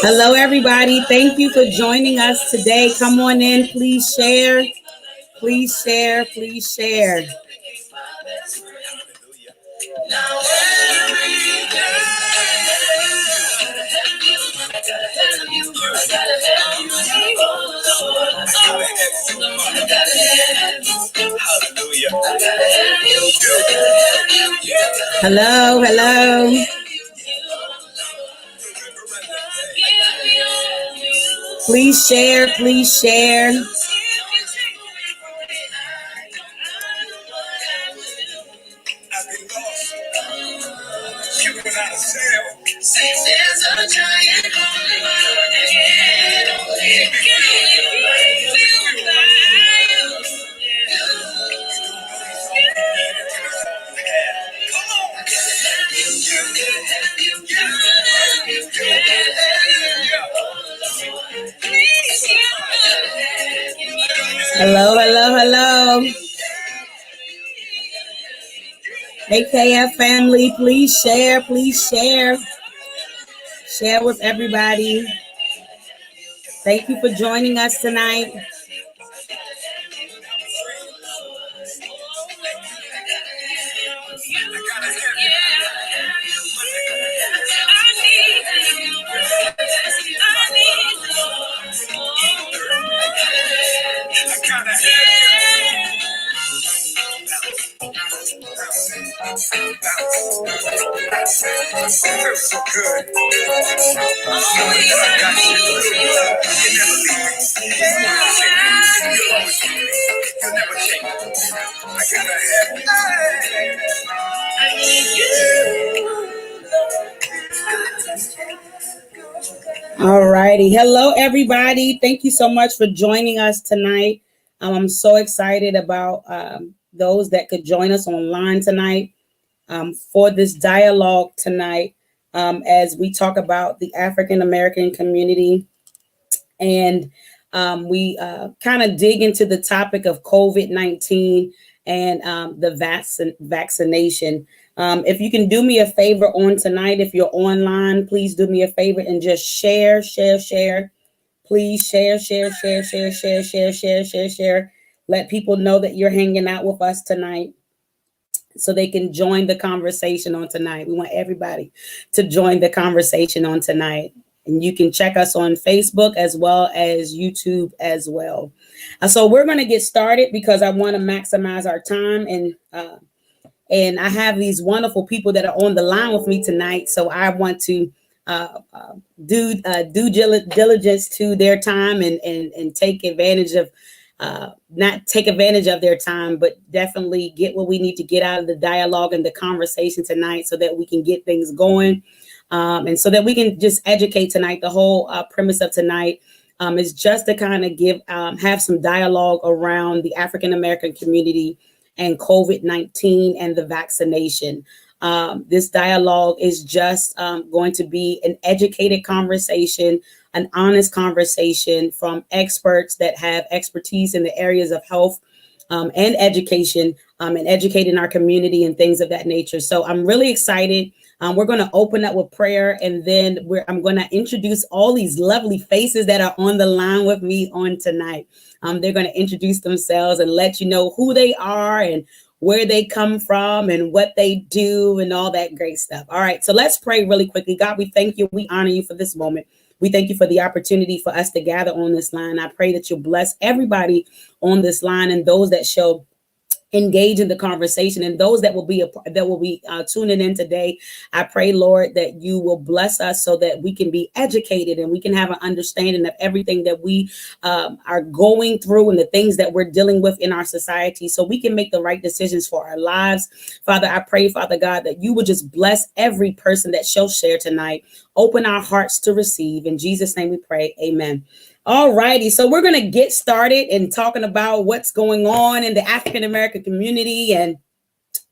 Hello, everybody. Thank you for joining us today. Come on in. Please share. Please share. Please share. Hello, hello. Please share, please share. Hello, hello, hello. AKF family, please share, please share. Share with everybody. Thank you for joining us tonight. Feels so good. All righty. Hello, everybody. Thank you so much for joining us tonight. I'm so excited about those that could join us online tonight for this dialogue tonight as we talk about the African American community. And we kind of dig into the topic of COVID-19 and the vaccination. If you can do me a favor on tonight, if you're online, please do me a favor and just share. Please share. Let people know that you're hanging out with us tonight so they can join the conversation on tonight. We want everybody to join the conversation on tonight. And you can check us on Facebook as well as YouTube as well. So we're going to get started because I want to maximize our time. And I have these wonderful people that are on the line with me tonight. So I want to do due diligence to their time and take advantage of, not take advantage of their time, but definitely get what we need to get out of the dialogue and the conversation tonight so that we can get things going. And so that we can just educate tonight. The whole premise of tonight is just to kind of have some dialogue around the African American community and COVID-19 and the vaccination. This dialogue is just going to be an educated conversation, an honest conversation from experts that have expertise in the areas of health and education and educating our community and things of that nature. So I'm really excited. We're going to open up with prayer, and then I'm going to introduce all these lovely faces that are on the line with me on tonight. They're going to introduce themselves and let you know who they are and where they come from and what they do and all that great stuff. All right, so let's pray really quickly. God, we thank you. We honor you for this moment. We thank you for the opportunity for us to gather on this line. I pray that you'll bless everybody on this line and those that shall engage in the conversation and those that will be tuning in today. I pray, Lord, that you will bless us so that we can be educated and we can have an understanding of everything that we are going through and the things that we're dealing with in our society so we can make the right decisions for our lives. Father, I pray, Father God, that you would just bless every person that shall share tonight. Open our hearts to receive. In Jesus' name we pray. Amen. All righty. So we're going to get started in talking about what's going on in the African American community and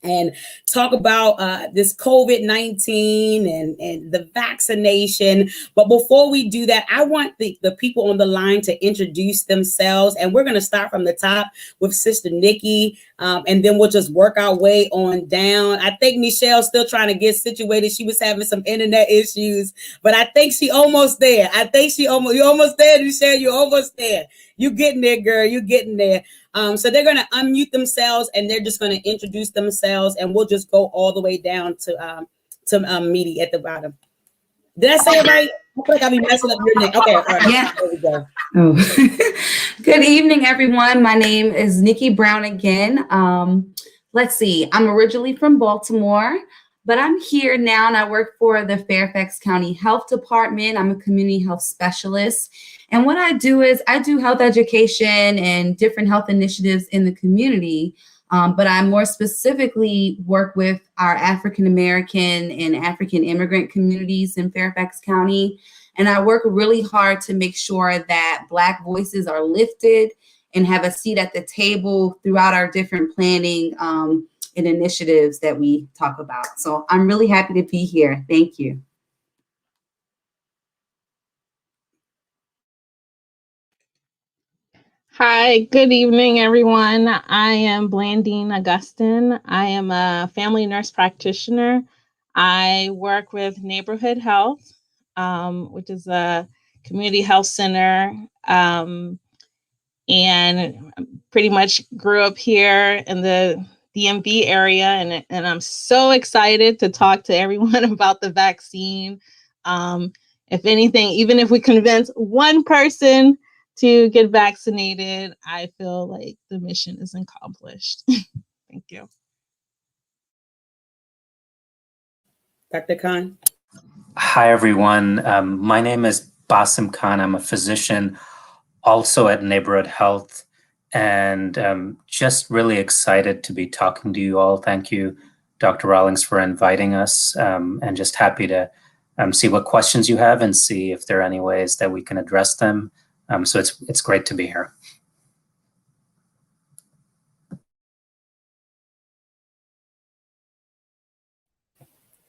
and talk about this COVID-19 and the vaccination. But before we do that, I want the people on the line to introduce themselves. And we're going to start from the top with Sister Nikki, and then we'll just work our way on down. I think Michelle's still trying to get situated. She was having some internet issues, but I think she almost there. You're almost there, Michelle. You're almost there. You getting there, girl. You getting there. So they're going to unmute themselves and they're just going to introduce themselves, and we'll just go all the way down to Meaty at the bottom. Did I say it right? I feel like I'll be messing up your name. Okay, all right. Yeah. There we go. Oh. Good evening, everyone. My name is Nikki Brown again. Let's see. I'm originally from Baltimore, but I'm here now and I work for the Fairfax County Health Department. I'm a community health specialist. And what I do is I do health education and different health initiatives in the community. But I more specifically work with our African American and African immigrant communities in Fairfax County. And I work really hard to make sure that Black voices are lifted and have a seat at the table throughout our different planning and initiatives that we talk about. So I'm really happy to be here. Thank you. Hi, good evening, everyone. I am Blandine Augustin. I am a family nurse practitioner. I work with Neighborhood Health, which is a community health center, and pretty much grew up here in the DMV area, and I'm so excited to talk to everyone about the vaccine. If anything, even if we convince one person to get vaccinated, I feel like the mission is accomplished. Thank you. Dr. Khan. Hi, everyone. My name is Basim Khan. I'm a physician also at Neighborhood Health, and just really excited to be talking to you all. Thank you, Dr. Rawlings, for inviting us, and just happy to see what questions you have and see if there are any ways that we can address them. So it's great to be here.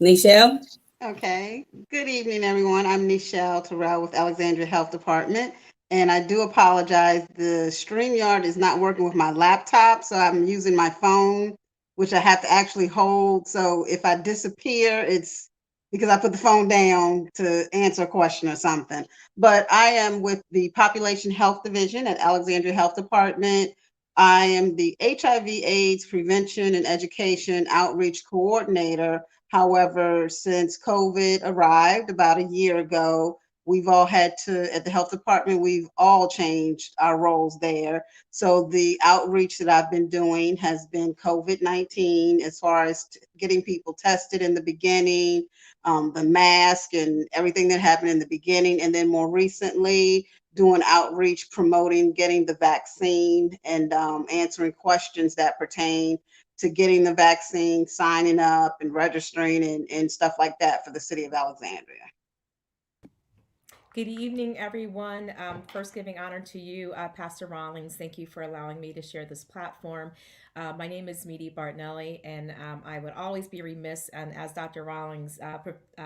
Nichelle. Okay. Good evening, everyone. I'm Nichelle Terrell with Alexandria Health Department. And I do apologize. The StreamYard is not working with my laptop, so I'm using my phone, which I have to actually hold. So if I disappear, it's because I put the phone down to answer a question or something. But I am with the Population Health Division at Alexandria Health Department. I am the HIV/AIDS prevention and education outreach coordinator. However, since COVID arrived about a year ago, we've all had to, at the health department, we've all changed our roles there. So the outreach that I've been doing has been COVID-19, as far as getting people tested in the beginning, the mask and everything that happened in the beginning. And then more recently, doing outreach, promoting getting the vaccine and answering questions that pertain to getting the vaccine, signing up and registering and stuff like that for the city of Alexandria. Good evening, everyone. First, giving honor to you, Pastor Rawlings. Thank you for allowing me to share this platform. My name is Meaty Bartonelli, and I would always be remiss, and as Dr. Rawlings,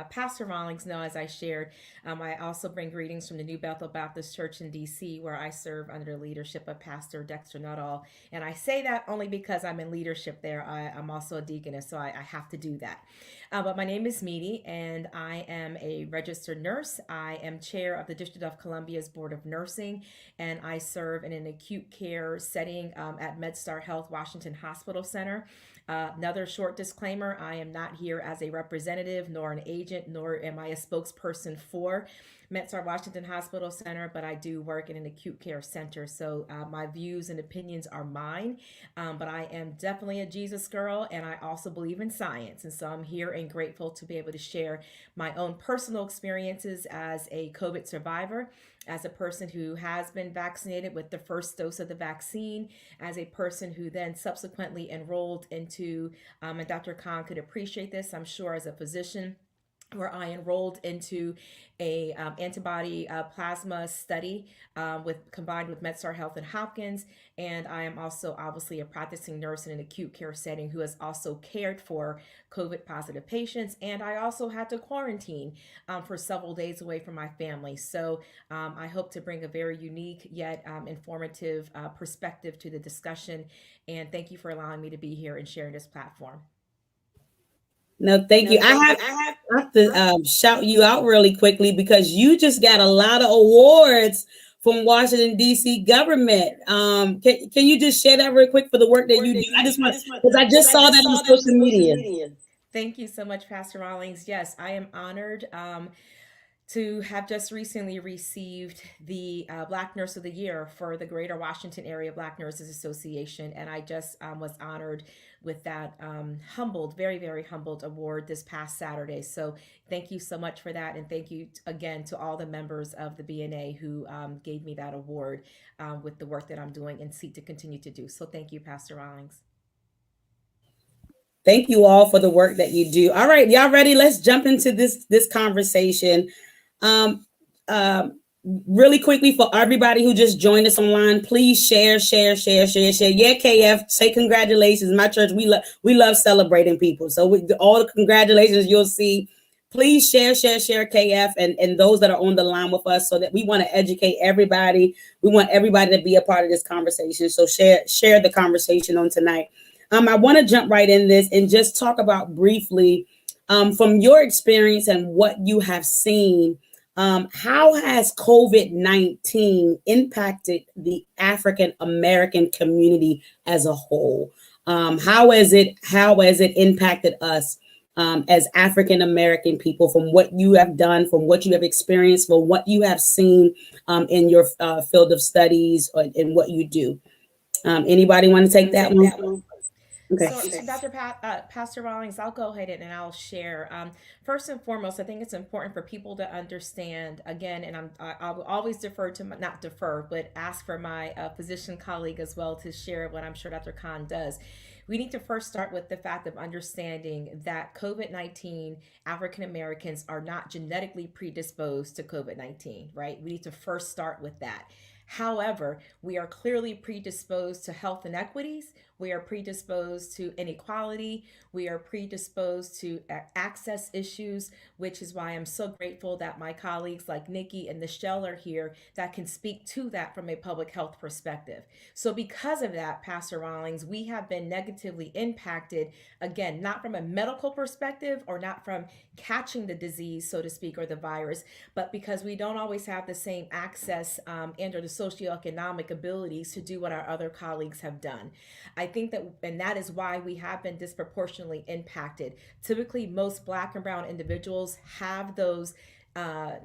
Pastor Rawlings know, as I shared, I also bring greetings from the New Bethel Baptist Church in D.C., where I serve under the leadership of Pastor Dexter Nuttall. And I say that only because I'm in leadership there. I'm also a deaconess, so I have to do that. But my name is Meaty, and I am a registered nurse. I am chair of the District of Columbia's Board of Nursing, and I serve in an acute care setting at MedStar Health Washington Hospital Center. Another short disclaimer, I am not here as a representative, nor an agent, nor am I a spokesperson for MedStar Washington Hospital Center, but I do work in an acute care center. So my views and opinions are mine, but I am definitely a Jesus girl, and I also believe in science. And so I'm here and grateful to be able to share my own personal experiences as a COVID survivor, as a person who has been vaccinated with the first dose of the vaccine, as a person who then subsequently enrolled into, and Dr. Khan could appreciate this, I'm sure, as a physician, where I enrolled into a antibody plasma study with combined with MedStar Health and Hopkins. And I am also obviously a practicing nurse in an acute care setting who has also cared for COVID positive patients. And I also had to quarantine for several days away from my family. So I hope to bring a very unique yet informative perspective to the discussion. And thank you for allowing me to be here and sharing this platform. No, thank you. I have to shout you out really quickly because you just got a lot of awards from Washington, D.C. government. Can you just share that real quick for the work that you do? I just want, because I just saw that on social media. Thank you so much, Pastor Rawlings. Yes, I am honored to have just recently received the Black Nurse of the Year for the Greater Washington Area Black Nurses Association. And I just was honored with that humbled, very, very humbled award this past Saturday. So thank you so much for that. And thank you again to all the members of the BNA who gave me that award with the work that I'm doing and seek to continue to do. So thank you, Pastor Rawlings. Thank you all for the work that you do. All right, y'all ready? Let's jump into this conversation. Really quickly for everybody who just joined us online, please share. Yeah, KF, say congratulations. My church, we love celebrating people. So with all the congratulations you'll see, please share KF and those that are on the line with us, so that we want to educate everybody. We want everybody to be a part of this conversation. So share the conversation on tonight. I want to jump right in this and just talk about briefly from your experience and what you have seen. How has COVID-19 impacted the African American community as a whole? How has it impacted us as African American people, from what you have done, from what you have experienced, from what you have seen in your field of studies and what you do? Anybody want to take that one? Okay. So, Pastor Rawlings, I'll go ahead and I'll share. First and foremost, I think it's important for people to understand, again, and I will always defer to, not defer, but ask for my physician colleague as well to share what I'm sure Dr. Khan does. We need to first start with the fact of understanding that COVID-19, African Americans are not genetically predisposed to COVID-19, right? We need to first start with that. However, we are clearly predisposed to health inequities. We are predisposed to inequality. We are predisposed to access issues, which is why I'm so grateful that my colleagues like Nikki and Nichelle are here that can speak to that from a public health perspective. So because of that, Pastor Rawlings, we have been negatively impacted, again, not from a medical perspective or not from catching the disease, so to speak, or the virus, but because we don't always have the same access and or the socioeconomic abilities to do what our other colleagues have done. I think that, and that is why we have been disproportionately impacted. Typically, most Black and brown individuals have those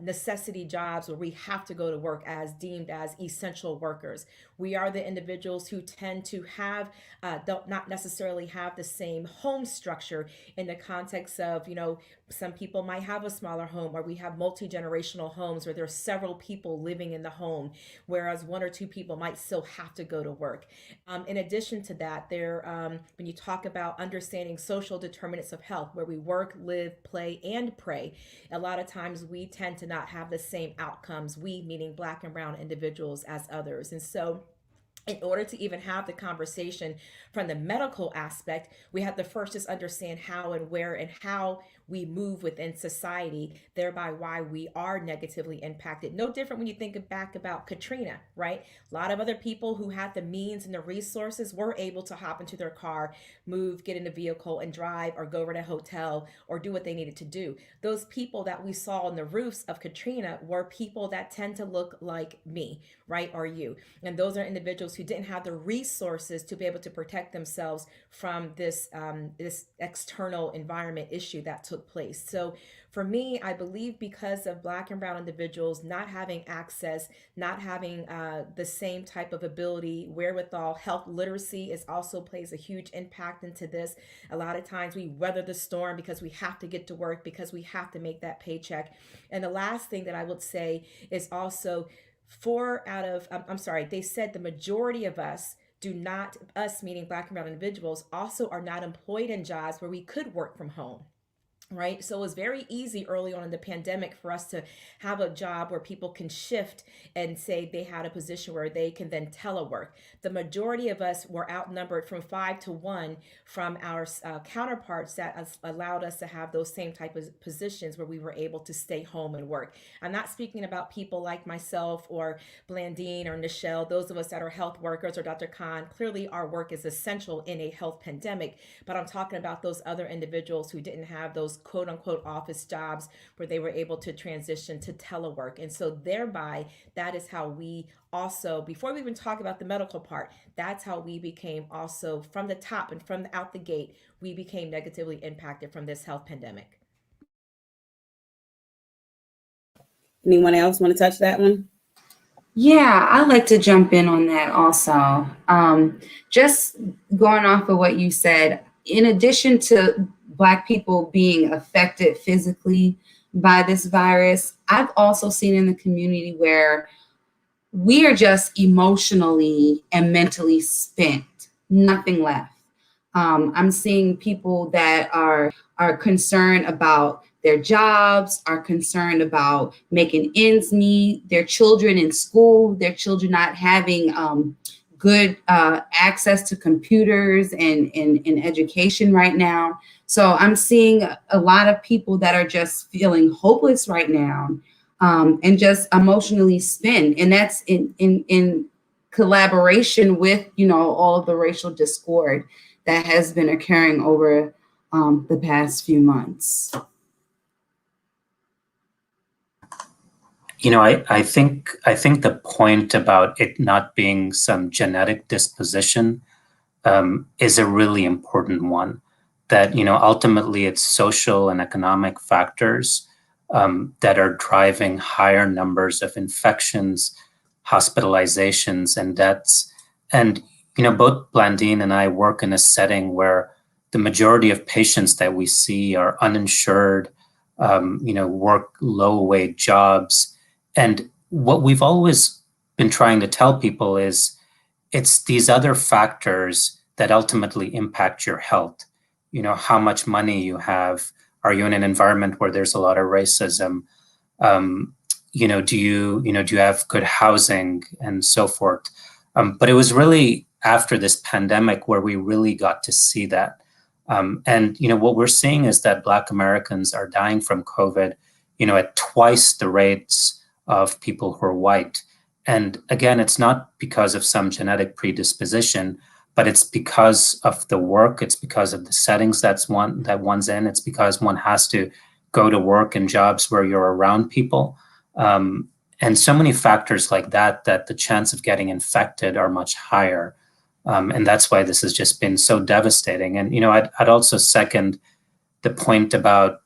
necessity jobs where we have to go to work as deemed as essential workers. We are the individuals who tend to have, don't not necessarily have the same home structure in the context of, some people might have a smaller home, or we have multi-generational homes where there's several people living in the home, whereas one or two people might still have to go to work. In addition to that, when you talk about understanding social determinants of health, where we work, live, play, and pray, a lot of times we tend to not have the same outcomes, we meaning Black and brown individuals, as others. And so in order to even have the conversation from the medical aspect, we have to first just understand how and where and how we move within society, thereby why we are negatively impacted. No different when you think back about Katrina, right? A lot of other people who had the means and the resources were able to hop into their car, move, get in a vehicle and drive, or go over to a hotel or do what they needed to do. Those people that we saw on the roofs of Katrina were people that tend to look like me, right? Or you. And those are individuals who didn't have the resources to be able to protect themselves from this external environment issue that took place. So for me, I believe because of Black and brown individuals not having access, not having the same type of ability, wherewithal, health literacy also plays a huge impact into this. A lot of times we weather the storm because we have to get to work, because we have to make that paycheck. And the last thing that I would say is also they said the majority of us do not, us meaning Black and brown individuals, also are not employed in jobs where we could work from home. right? So it was very easy early on in the pandemic for us to have a job where people can shift and say they had a position where they can then telework. The majority of us were outnumbered from 5 to 1 from our counterparts that allowed us to have those same type of positions where we were able to stay home and work. I'm not speaking about people like myself or Blandine or Nichelle, those of us that are health workers, or Dr. Khan. Clearly our work is essential in a health pandemic, but I'm talking about those other individuals who didn't have those quote unquote office jobs where they were able to transition to telework. And so thereby, that is how we also, before we even talk about the medical part, that's how we became also from the top and from out the gate, we became negatively impacted from this health pandemic. Anyone else want to touch that one? Yeah, I'd like to jump in on that also. Just going off of what you said, in addition to Black people being affected physically by this virus, I've also seen in the community where we are just emotionally and mentally spent, nothing left. I'm seeing people that are concerned about their jobs, are concerned about making ends meet, their children in school, their children not having good access to computers and education right now. So I'm seeing a lot of people that are just feeling hopeless right now, and just emotionally spent. And that's in collaboration with, all of the racial discord that has been occurring over the past few months. I think the point about it not being some genetic disposition is a really important one. That ultimately it's social and economic factors that are driving higher numbers of infections, hospitalizations, and deaths. And both Blandine and I work in a setting where the majority of patients that we see are uninsured, work low-wage jobs. And what we've always been trying to tell people is it's these other factors that ultimately impact your health. How much money you have. Are you in an environment where there's a lot of racism? Do you have good housing and so forth? But it was really after this pandemic where we really got to see that. And what we're seeing is that Black Americans are dying from COVID, at twice the rates of people who are white. And again, it's not because of some genetic predisposition, but it's because of the work. It's because of the settings that one's in. It's because one has to go to work in jobs where you're around people. And so many factors like that the chance of getting infected are much higher. And that's why this has just been so devastating. And, I'd also second the point about,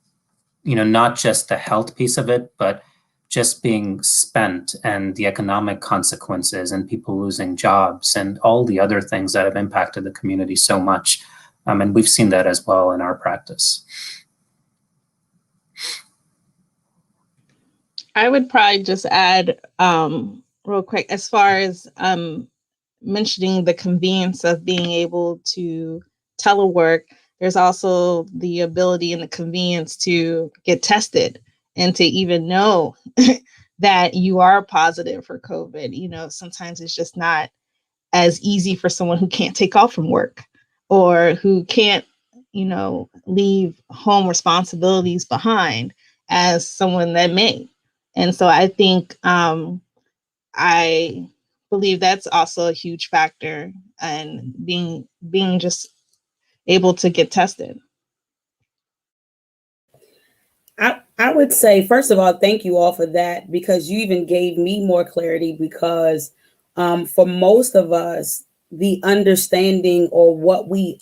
not just the health piece of it, but just being spent and the economic consequences and people losing jobs and all the other things that have impacted the community so much. And we've seen that as well in our practice. I would probably just add real quick, as far as mentioning the convenience of being able to telework, there's also the ability and the convenience to get tested and to even know that you are positive for COVID. Sometimes it's just not as easy for someone who can't take off from work or who can't, leave home responsibilities behind as someone that may. And so I think I believe that's also a huge factor, and being just able to get tested. I would say, first of all, thank you all for that, because you even gave me more clarity, because for most of us, the understanding or what we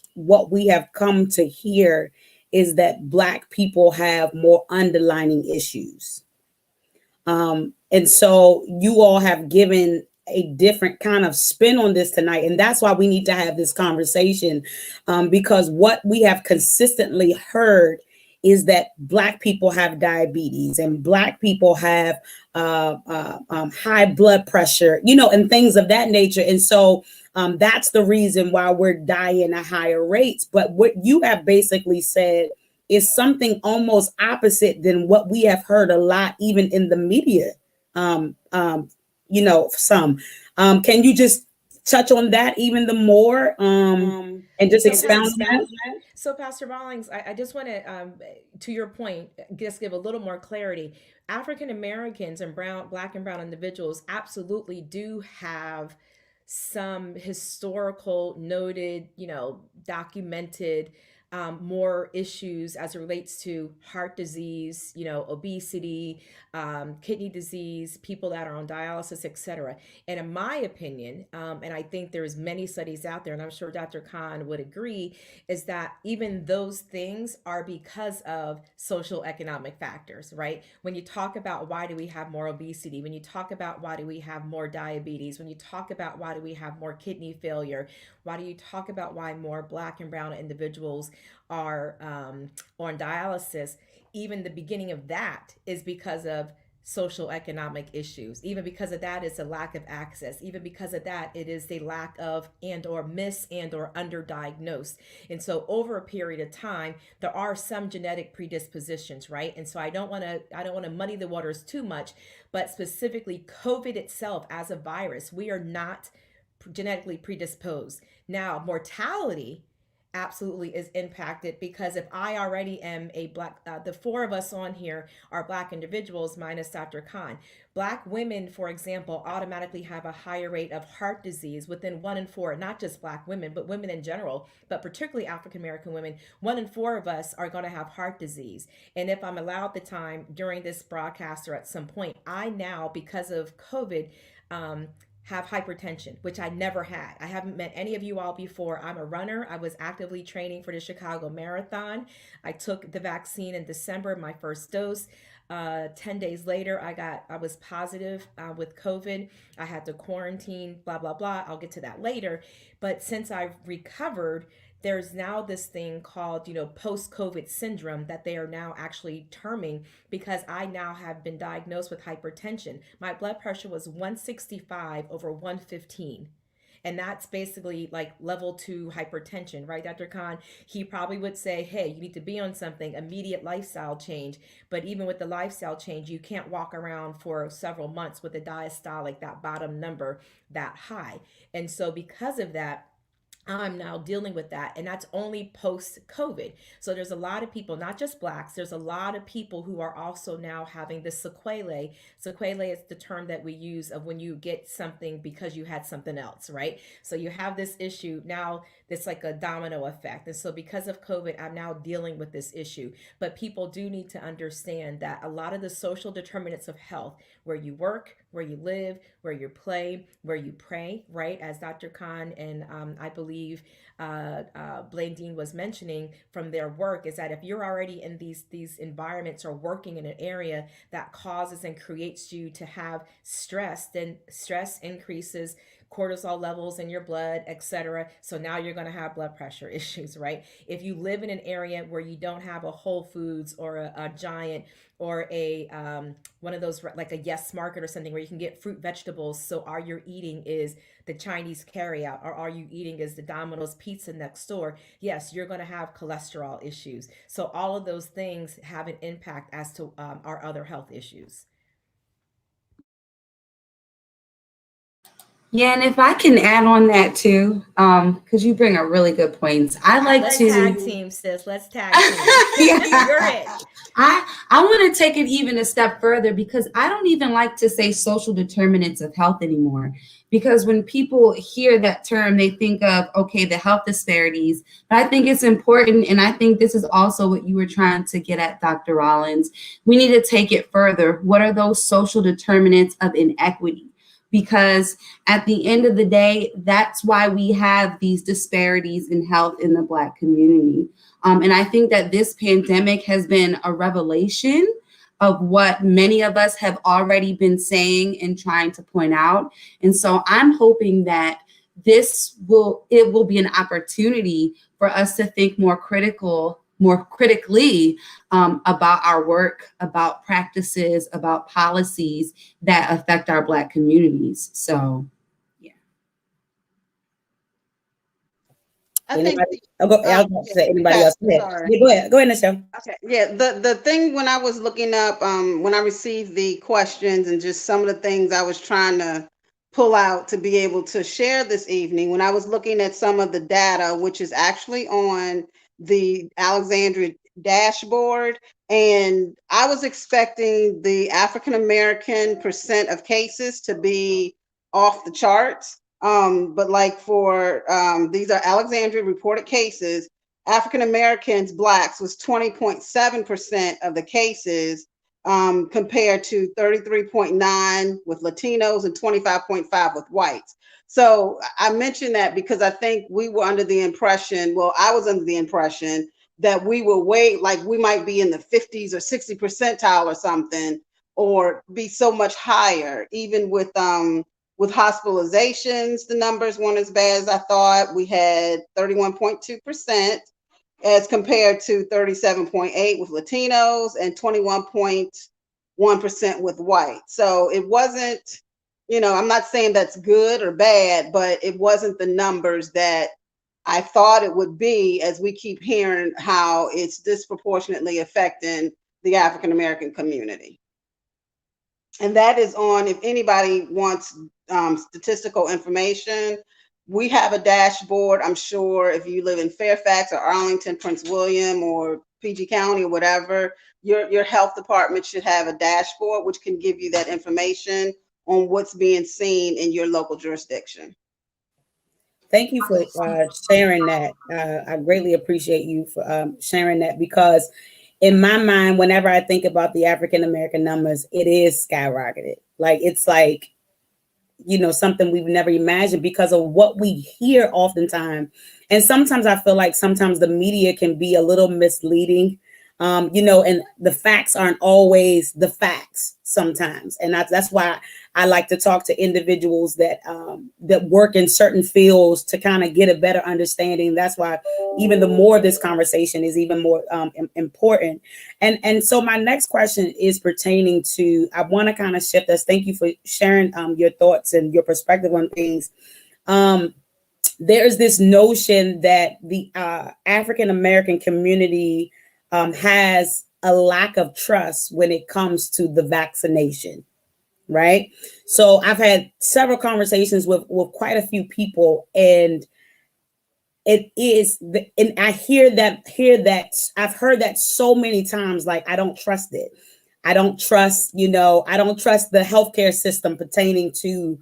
have come to hear is that Black people have more underlying issues. And so you all have given a different kind of spin on this tonight. And that's why we need to have this conversation, because what we have consistently heard is that Black people have diabetes and Black people have high blood pressure, and things of that nature. And so that's the reason why we're dying at higher rates. But what you have basically said is something almost opposite than what we have heard a lot, even in the media. You know, some. Can you just touch on that even the more, and just expound on that? So, Pastor Rawlings, I just want to your point, just give a little more clarity. African Americans and Black and brown individuals absolutely do have some historical, noted, documented more issues as it relates to heart disease, obesity, kidney disease, people that are on dialysis, etc. And in my opinion, and I think there's many studies out there, and I'm sure Dr. Khan would agree, is that even those things are because of social economic factors, right? When you talk about why do we have more obesity, when you talk about why do we have more diabetes, when you talk about why do we have more kidney failure, why do you talk about why more Black and brown individuals are on dialysis, even the beginning of that is because of social economic issues. Even because of that, it's a lack of access. Even because of that, it is a lack of and or miss and or underdiagnosed. And so over a period of time, there are some genetic predispositions, right? And so I don't want to muddy the waters too much, but specifically COVID itself as a virus, we are not genetically predisposed. Now, mortality absolutely is impacted, because if I already am a Black, the four of us on here are Black individuals minus Dr. Khan. Black women, for example, automatically have a higher rate of heart disease within 1 in 4, not just Black women, but women in general, but particularly African American women. 1 in 4 of us are going to have heart disease. And if I'm allowed the time during this broadcast or at some point, I now, because of COVID, have hypertension, which I never had. I haven't met any of you all before. I'm a runner. I was actively training for the Chicago Marathon. I took the vaccine in December, my first dose. 10 days later, I was positive with COVID. I had to quarantine, blah, blah, blah. I'll get to that later. But since I've recovered, there's now this thing called, post-COVID syndrome that they are now actually terming, because I now have been diagnosed with hypertension. My blood pressure was 165 over 115. And that's basically like level 2 hypertension, right, Dr. Khan? He probably would say, hey, you need to be on something, immediate lifestyle change. But even with the lifestyle change, you can't walk around for several months with a diastolic, that bottom number, that high. And so because of that, I'm now dealing with that, and that's only post-COVID. So there's a lot of people, not just Blacks, there's a lot of people who are also now having the sequelae. Sequelae is the term that we use of when you get something because you had something else, right? So you have this issue, now it's like a domino effect. And so because of COVID, I'm now dealing with this issue. But people do need to understand that a lot of the social determinants of health, where you work, where you live, where you play, where you pray, right? As Dr. Khan and I believe Blaine Dean was mentioning from their work, is that if you're already in these environments or working in an area that causes and creates you to have stress, then stress increases cortisol levels in your blood, etc. So now you're going to have blood pressure issues, right? If you live in an area where you don't have a Whole Foods or a Giant or a one of those like a Yes Market or something where you can get fruit, vegetables, so all you're eating is the Chinese carryout, or all you eating is the Domino's pizza next door, yes, you're going to have cholesterol issues. So all of those things have an impact as to our other health issues. Yeah, and if I can add on that too, because you bring up really good points. Let's tag team, sis. Let's tag team. Yeah. You're it. I want to take it even a step further, because I don't even like to say social determinants of health anymore. Because when people hear that term, they think of, okay, the health disparities. But I think it's important, and I think this is also what you were trying to get at, Dr. Rawlings. We need to take it further. What are those social determinants of inequity? Because at the end of the day, that's why we have these disparities in health in the Black community. And I think that this pandemic has been a revelation of what many of us have already been saying and trying to point out. And so I'm hoping that it will be an opportunity for us to think more critically about our work, about practices, about policies that affect our Black communities. So, yeah. I think Anybody? I'll go. I'll say anybody else. Go ahead. sorry. Yeah, go ahead. Go ahead, Michelle. Okay. Yeah. The thing when I was looking up, when I received the questions and just some of the things I was trying to pull out to be able to share this evening, when I was looking at some of the data, which is actually on the Alexandria dashboard, and I was expecting the African American percent of cases to be off the charts. But like for these are Alexandria reported cases, African Americans, Blacks was 20.7% of the cases, compared to 33.9 with Latinos and 25.5 with whites. So I mentioned that because I think we were under the impression, well, I was under the impression that we were like we might be in the 50s or 60 percentile or something, or be so much higher. Even with hospitalizations, the numbers weren't as bad as I thought. We had 31.2% as compared to 37.8 with Latinos and 21.1% with white. So it wasn't, I'm not saying that's good or bad, but it wasn't the numbers that I thought it would be, as we keep hearing how it's disproportionately affecting the African American community. And that is on, if anybody wants statistical information, we have a dashboard. I'm sure if you live in Fairfax or Arlington, Prince William, or PG County or whatever, your health department should have a dashboard which can give you that information on what's being seen in your local jurisdiction. Thank you for sharing that. I greatly appreciate you for sharing that, because in my mind, whenever I think about the African American numbers, it is skyrocketed. Like, it's like, something we've never imagined because of what we hear oftentimes. And sometimes I feel like sometimes the media can be a little misleading, and the facts aren't always the facts sometimes. And that's why I like to talk to individuals that work in certain fields to kind of get a better understanding. That's why even the more this conversation is even more important. And so my next question is pertaining to, I want to kind of shift us. Thank you for sharing your thoughts and your perspective on things. There's this notion that the African American community has a lack of trust when it comes to the vaccination, right? So I've had several conversations with quite a few people, and it is, and I hear that I've heard that so many times. Like, I don't trust it. I don't trust, I don't trust the healthcare system pertaining to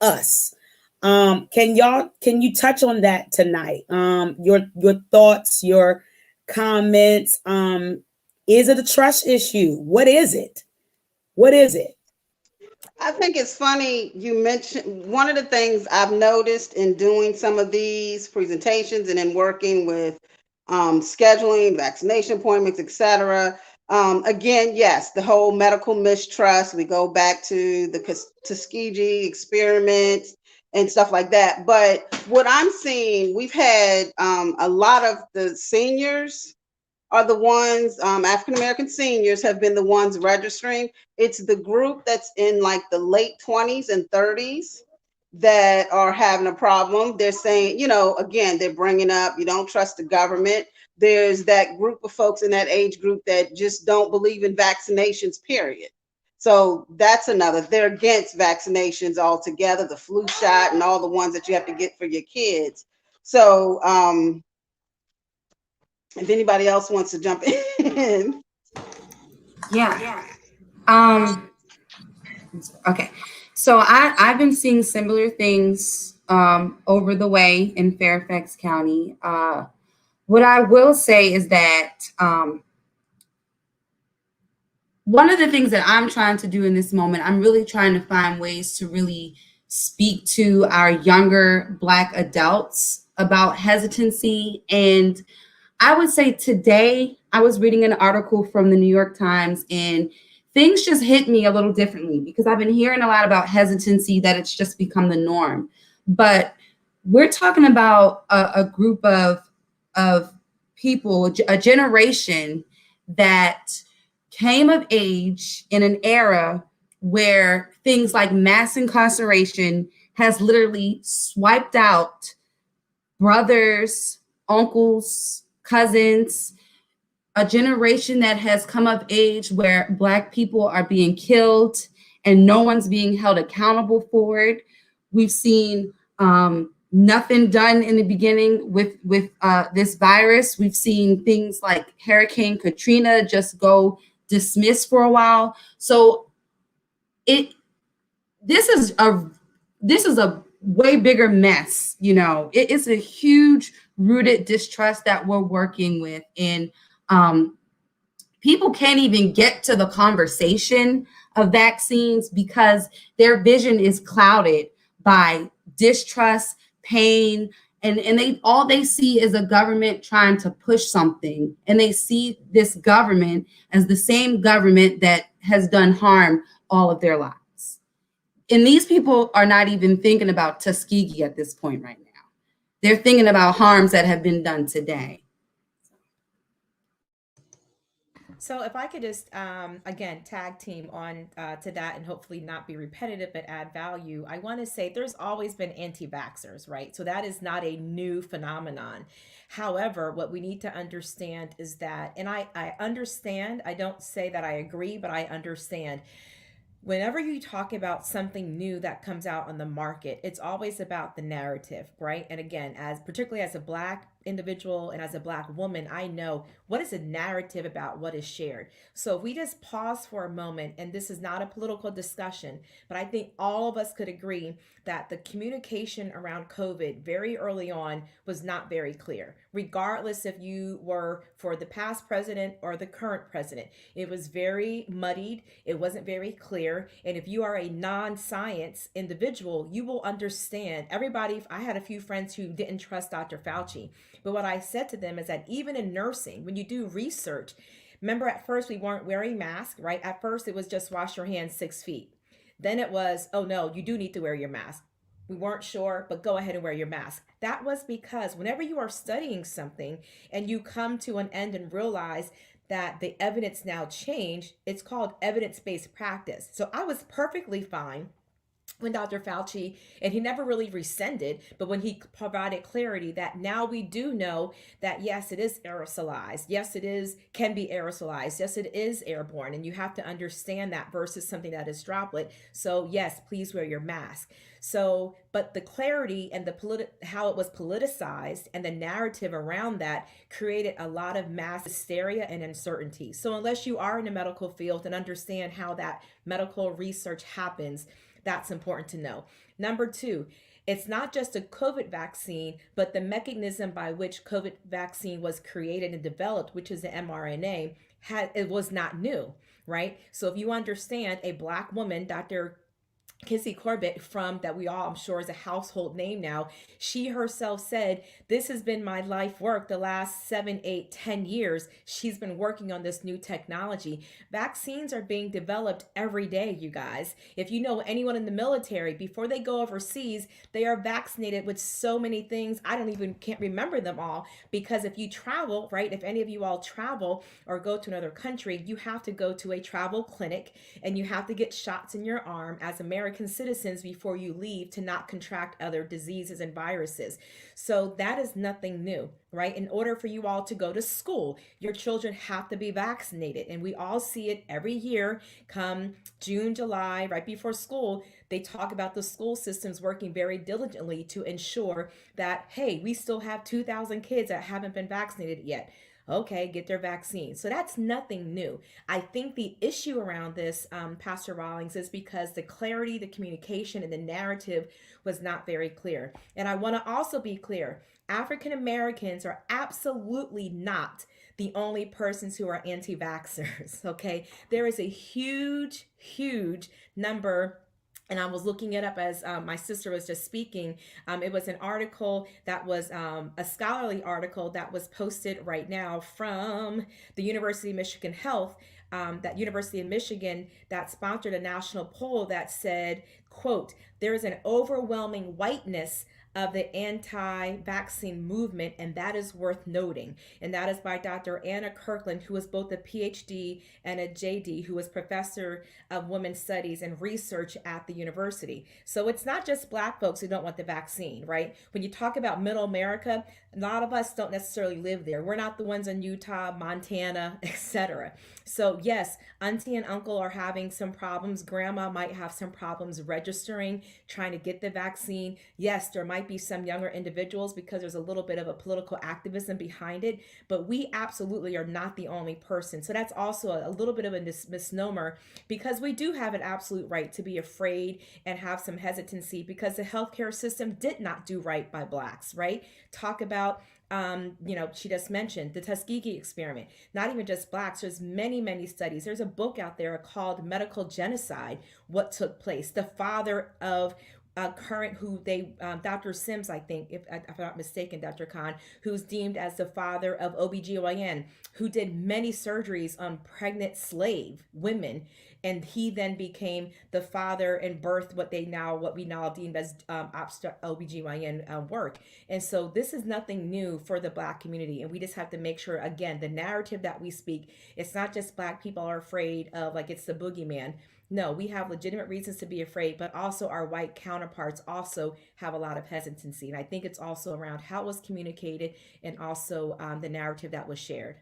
us. Can you touch on that tonight? Your thoughts, your comments. Is it a trust issue? What is it? I think it's funny you mentioned, one of the things I've noticed in doing some of these presentations and in working with scheduling vaccination appointments, etc. Again, yes, the whole medical mistrust. We go back to the Tuskegee experiments and stuff like that. But what I'm seeing, we've had a lot of the seniors are the ones, African American seniors have been the ones registering. It's the group that's in like the late 20s and 30s that are having a problem. They're saying, again, they're bringing up, you don't trust the government. There's that group of folks in that age group that just don't believe in vaccinations, period. So that's another. They're against vaccinations altogether, the flu shot and all the ones that you have to get for your kids. So, if anybody else wants to jump in. Yeah. Okay. So I've been seeing similar things over the way in Fairfax County. What I will say is that one of the things that I'm trying to do in this moment, I'm really trying to find ways to really speak to our younger Black adults about hesitancy. And I would say today, I was reading an article from the New York Times, and things just hit me a little differently because I've been hearing a lot about hesitancy, that it's just become the norm. But we're talking about a group of people, a generation that came of age in an era where things like mass incarceration has literally swiped out brothers, uncles, cousins, a generation that has come of age where Black people are being killed and no one's being held accountable for it. We've seen nothing done in the beginning with this virus. We've seen things like Hurricane Katrina just go dismissed for a while. So this is a way bigger mess. It's a huge rooted distrust that we're working with, and people can't even get to the conversation of vaccines because their vision is clouded by distrust, pain, and all they see is a government trying to push something, and they see this government as the same government that has done harm all of their lives. And these people are not even thinking about Tuskegee at this point right now. They're thinking about harms that have been done today. So if I could just, again, tag team on to that and hopefully not be repetitive, but add value, I want to say there's always been anti-vaxxers, right? So that is not a new phenomenon. However, what we need to understand is that, and I understand, I don't say that I agree, but I understand. Whenever you talk about something new that comes out on the market, it's always about the narrative, right? And again, particularly as a Black individual and as a Black woman, I know what is a narrative about what is shared. So if we just pause for a moment, and this is not a political discussion, but I think all of us could agree that the communication around COVID very early on was not very clear, regardless if you were for the past president or the current president. It was very muddied. It wasn't very clear. And if you are a non-science individual, you will understand. I had a few friends who didn't trust Dr. Fauci. But what I said to them is that even in nursing, when you do research, remember at first we weren't wearing masks, right? At first it was just wash your hands 6 feet. Then it was, oh no, you do need to wear your mask. We weren't sure, but go ahead and wear your mask. That was because whenever you are studying something and you come to an end and realize that the evidence now changed, it's called evidence-based practice. So I was perfectly fine when Dr. Fauci, and he never really rescinded, but when he provided clarity that now we do know that yes, it is aerosolized. Yes, can be aerosolized. Yes, it is airborne. And you have to understand that versus something that is droplet. So yes, please wear your mask. So, but the clarity and how it was politicized and the narrative around that created a lot of mass hysteria and uncertainty. So unless you are in the medical field and understand how that medical research happens, that's important to know. Number two, it's not just a COVID vaccine, but the mechanism by which COVID vaccine was created and developed, which is the mRNA, it was not new, right? So if you understand a Black woman, Dr. Kissy Corbett, that we all, I'm sure, is a household name now, she herself said, this has been my life work the last 7, 8, 10 years. She's been working on this new technology. Vaccines are being developed every day, you guys. If you know anyone in the military, before they go overseas, they are vaccinated with so many things. Can't remember them all, because if you travel, right, if any of you all travel or go to another country, you have to go to a travel clinic and you have to get shots in your arm as American citizens before you leave to not contract other diseases and viruses. So that is nothing new, right? In order for you all to go to school, your children have to be vaccinated. And we all see it every year come June, July, right before school. They talk about the school systems working very diligently to ensure that, hey, we still have 2,000 kids that haven't been vaccinated yet. Okay, get their vaccine. So that's nothing new. I think the issue around this, Pastor Rawlings, is because the clarity, the communication, and the narrative was not very clear. And I want to also be clear, African Americans are absolutely not the only persons who are anti-vaxxers, okay? There is a huge, huge number. And I was looking it up as my sister was just speaking. It was an article that was a scholarly article that was posted right now from the University of Michigan Health, that University of Michigan that sponsored a national poll that said, quote, there is an overwhelming whiteness of the anti-vaccine movement, and that is worth noting. And that is by Dr. Anna Kirkland, who is both a PhD and a JD, who is professor of women's studies and research at the university. So it's not just Black folks who don't want the vaccine, right? When you talk about middle America, a lot of us don't necessarily live there. We're not the ones in Utah, Montana, etc. So yes, auntie and uncle are having some problems. Grandma might have some problems registering, trying to get the vaccine. Yes, there might be some younger individuals because there's a little bit of a political activism behind it, but we absolutely are not the only person. So that's also a little bit of a misnomer, because we do have an absolute right to be afraid and have some hesitancy because the healthcare system did not do right by Blacks, right? Talk about she just mentioned the Tuskegee experiment, not even just Blacks. There's many studies. There's a book out there called Medical Genocide, What Took Place. The father of Dr. Sims, I think, if I'm not mistaken, Dr. Khan, who's deemed as the father of OBGYN, who did many surgeries on pregnant slave women. And he then became the father and birthed what we now deem as OBGYN work. And so this is nothing new for the Black community. And we just have to make sure, again, the narrative that we speak, it's not just Black people are afraid of, like it's the boogeyman. No, we have legitimate reasons to be afraid, but also our white counterparts also have a lot of hesitancy. And I think it's also around how it was communicated and also the narrative that was shared.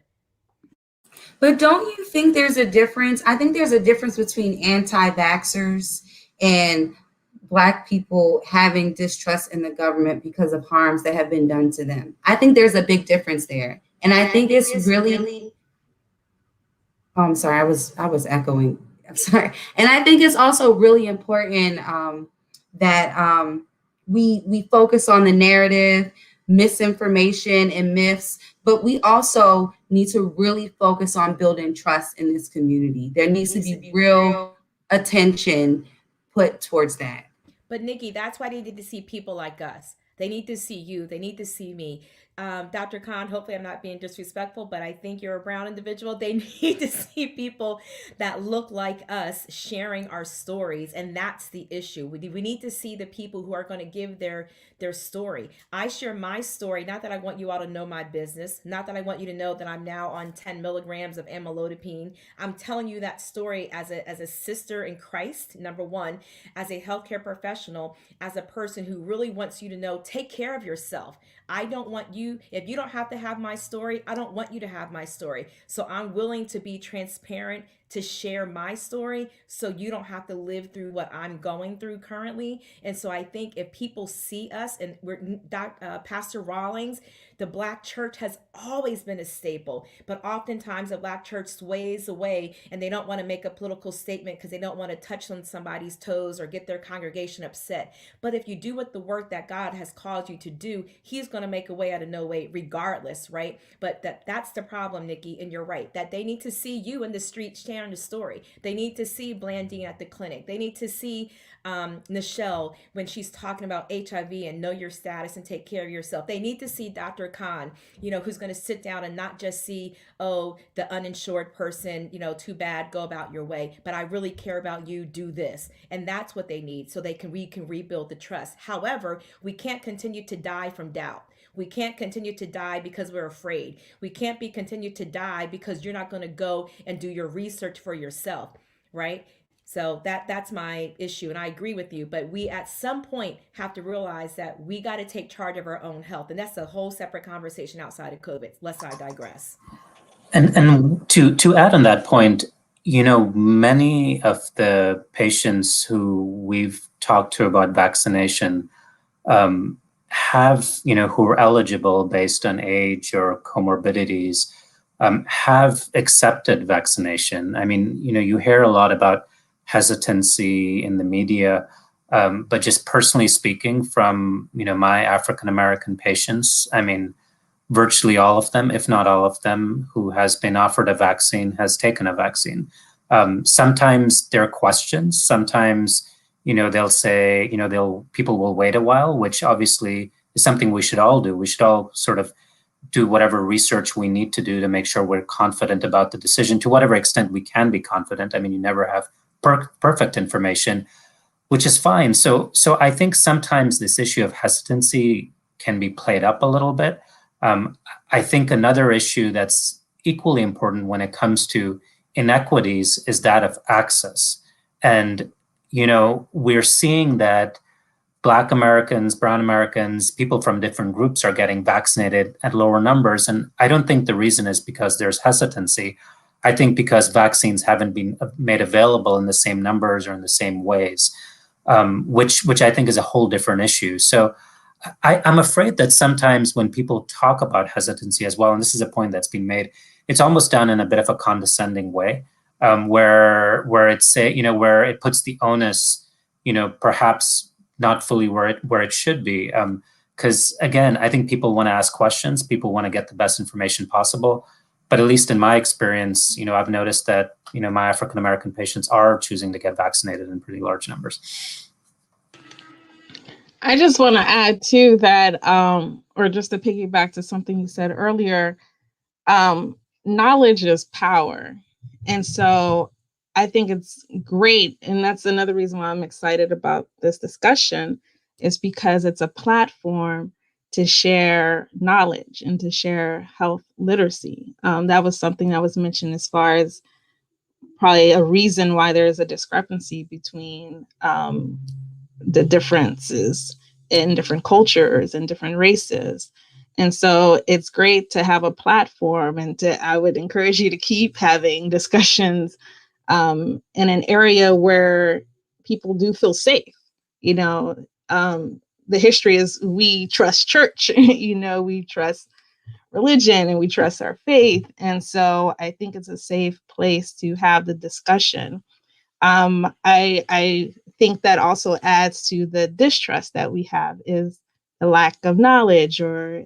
But don't you think there's a difference? I think there's a difference between anti-vaxxers and Black people having distrust in the government because of harms that have been done to them. I think there's a big difference there. And I think it's really oh, I'm sorry, I was echoing. I'm sorry. And I think it's also really important that we focus on the narrative, misinformation and myths, but we also need to really focus on building trust in this community. There needs to be real attention put towards that. But Nikki, that's why they need to see people like us. They need to see you. They need to see me. Dr. Khan, hopefully I'm not being disrespectful, but I think you're a brown individual. They need to see people that look like us sharing our stories. And that's the issue. We need to see the people who are going to give their story. I share my story, not that I want you all to know my business, not that I want you to know that I'm now on 10 milligrams of amlodipine. I'm telling you that story as a sister in Christ, number one, as a healthcare professional, as a person who really wants you to know, take care of yourself. I don't want you, if you don't have to have my story, I don't want you to have my story. So I'm willing to be transparent, to share my story so you don't have to live through what I'm going through currently. And so I think if people see us, and Pastor Rawlings, the Black church has always been a staple, but oftentimes the Black church sways away and they don't want to make a political statement because they don't want to touch on somebody's toes or get their congregation upset. But if you do what the work that God has called you to do, he's going to make a way out of no way regardless, right? But that's the problem, Nikki, and you're right, that they need to see you in the street sharing the story. They need to see Blandine at the clinic. They need to see Nichelle when she's talking about HIV and know your status and take care of yourself. They need to see Dr. Khan, who's going to sit down and not just see, oh, the uninsured person, too bad, go about your way. But I really care about you, do this. And that's what they need so we can rebuild the trust. However, we can't continue to die from doubt. We can't continue to die because we're afraid. We can't continue to die because you're not going to go and do your research for yourself, right? So that's my issue, and I agree with you. But we at some point have to realize that we got to take charge of our own health, and that's a whole separate conversation outside of COVID. Lest I digress. And to add on that point, many of the patients who we've talked to about vaccination have, who are eligible based on age or comorbidities, have accepted vaccination. I mean, you hear a lot about hesitancy in the media, but just personally speaking from, my African-American patients, I mean, virtually all of them, if not all of them, who has been offered a vaccine has taken a vaccine. Sometimes there are questions, sometimes they'll say, people will wait a while, which obviously is something we should all do. We should all sort of do whatever research we need to do to make sure we're confident about the decision to whatever extent we can be confident. I mean, you never have perfect information. which is fine. So I think sometimes this issue of hesitancy can be played up a little bit. I think another issue that's equally important when it comes to inequities is that of access. And, we're seeing that Black Americans, Brown Americans, people from different groups are getting vaccinated at lower numbers. And I don't think the reason is because there's hesitancy. I think because vaccines haven't been made available in the same numbers or in the same ways, which I think is a whole different issue. So I'm afraid that sometimes when people talk about hesitancy as well, and this is a point that's been made, it's almost done in a bit of a condescending way, where where it puts the onus, perhaps not fully where it should be. Because again, I think people want to ask questions, people want to get the best information possible. But at least in my experience, I've noticed that, my African American patients are choosing to get vaccinated in pretty large numbers. I just want to add too that, or just to piggyback to something you said earlier, knowledge is power. And so I think it's great. And that's another reason why I'm excited about this discussion, is because it's a platform to share knowledge and to share health literacy. That was something that was mentioned as far as probably a reason why there is a discrepancy between the differences in different cultures and different races. And so it's great to have a platform, and I would encourage you to keep having discussions in an area where people do feel safe. The history is we trust church, we trust religion, and we trust our faith. And so I think it's a safe place to have the discussion. I think that also adds to the distrust that we have, is the lack of knowledge, or,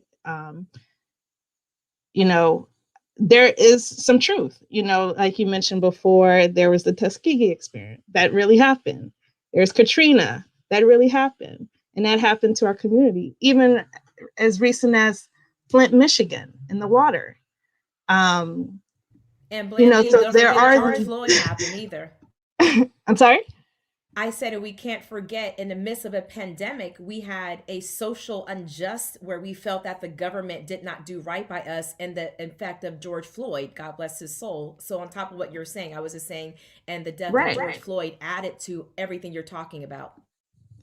there is some truth, like you mentioned before, there was the Tuskegee experience that really happened. There's Katrina that really happened. And that happened to our community, even as recent as Flint, Michigan, in the water. And Blandine, so there are George Floyd happened either. I'm sorry? I said, we can't forget, in the midst of a pandemic, we had a social unjust where we felt that the government did not do right by us, and the effect of George Floyd, God bless his soul. So on top of what you're saying, I was just saying, and the death of George Floyd added to everything you're talking about.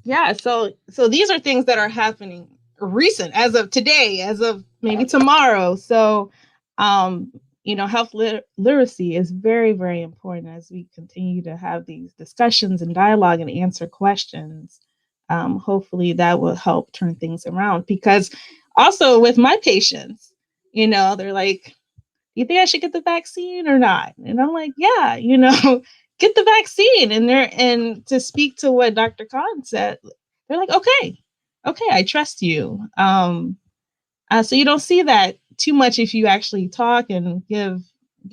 Yeah, so these are things that are happening recent, as of today, as of maybe tomorrow. So, health literacy is very, very important as we continue to have these discussions and dialogue and answer questions. Hopefully that will help turn things around, because also with my patients, they're like, do you think I should get the vaccine or not? And I'm like, yeah, get the vaccine. And to speak to what Dr. Khan said, they're like, okay, I trust you. So you don't see that too much if you actually talk and give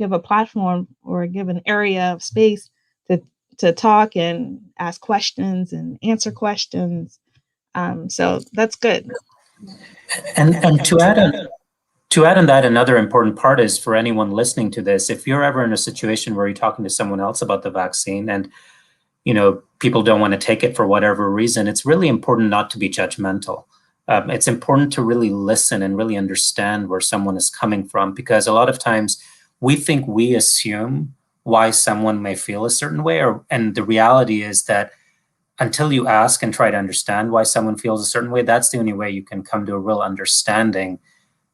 a platform or give an area of space to talk and ask questions and answer questions. So that's good. And to add on that, another important part is, for anyone listening to this, if you're ever in a situation where you're talking to someone else about the vaccine and, people don't want to take it for whatever reason, it's really important not to be judgmental. It's important to really listen and really understand where someone is coming from, because a lot of times we think we assume why someone may feel a certain way, and the reality is that until you ask and try to understand why someone feels a certain way, that's the only way you can come to a real understanding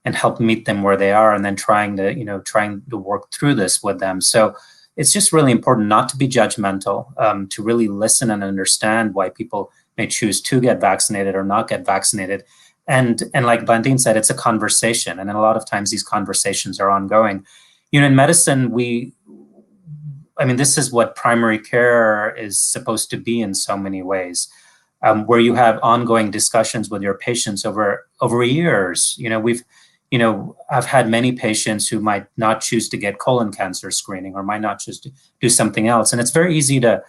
and help meet them where they are, and then trying to work through this with them. So it's just really important not to be judgmental, to really listen and understand why people may choose to get vaccinated or not get vaccinated. And like Blandine said, it's a conversation. And a lot of times these conversations are ongoing. In medicine, this is what primary care is supposed to be in so many ways, where you have ongoing discussions with your patients over years. I've had many patients who might not choose to get colon cancer screening, or might not choose to do something else. And it's very easy to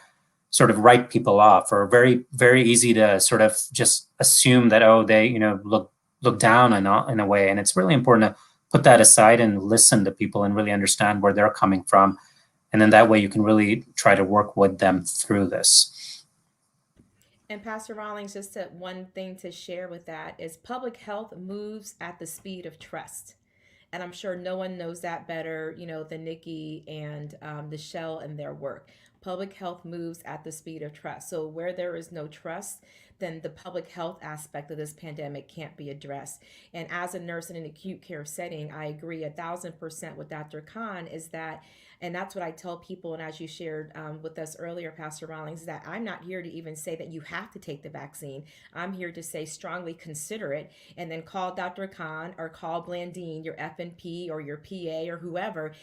sort of write people off, or very, very easy to sort of just assume that, they, look down in a way. And it's really important to put that aside and listen to people and really understand where they're coming from. And then that way you can really try to work with them through this. And Pastor Rawlings, just one thing to share with that is public health moves at the speed of trust. And I'm sure no one knows that better, than Nikki and Nichelle and their work. Public health moves at the speed of trust. So where there is no trust, then the public health aspect of this pandemic can't be addressed. And as a nurse in an acute care setting, I agree 1,000% with Dr. Khan is that, and that's what I tell people. And as you shared with us earlier, Pastor Rawlings, is that I'm not here to even say that you have to take the vaccine. I'm here to say strongly consider it, and then call Dr. Khan or call Blandine, your FNP or your PA or whoever,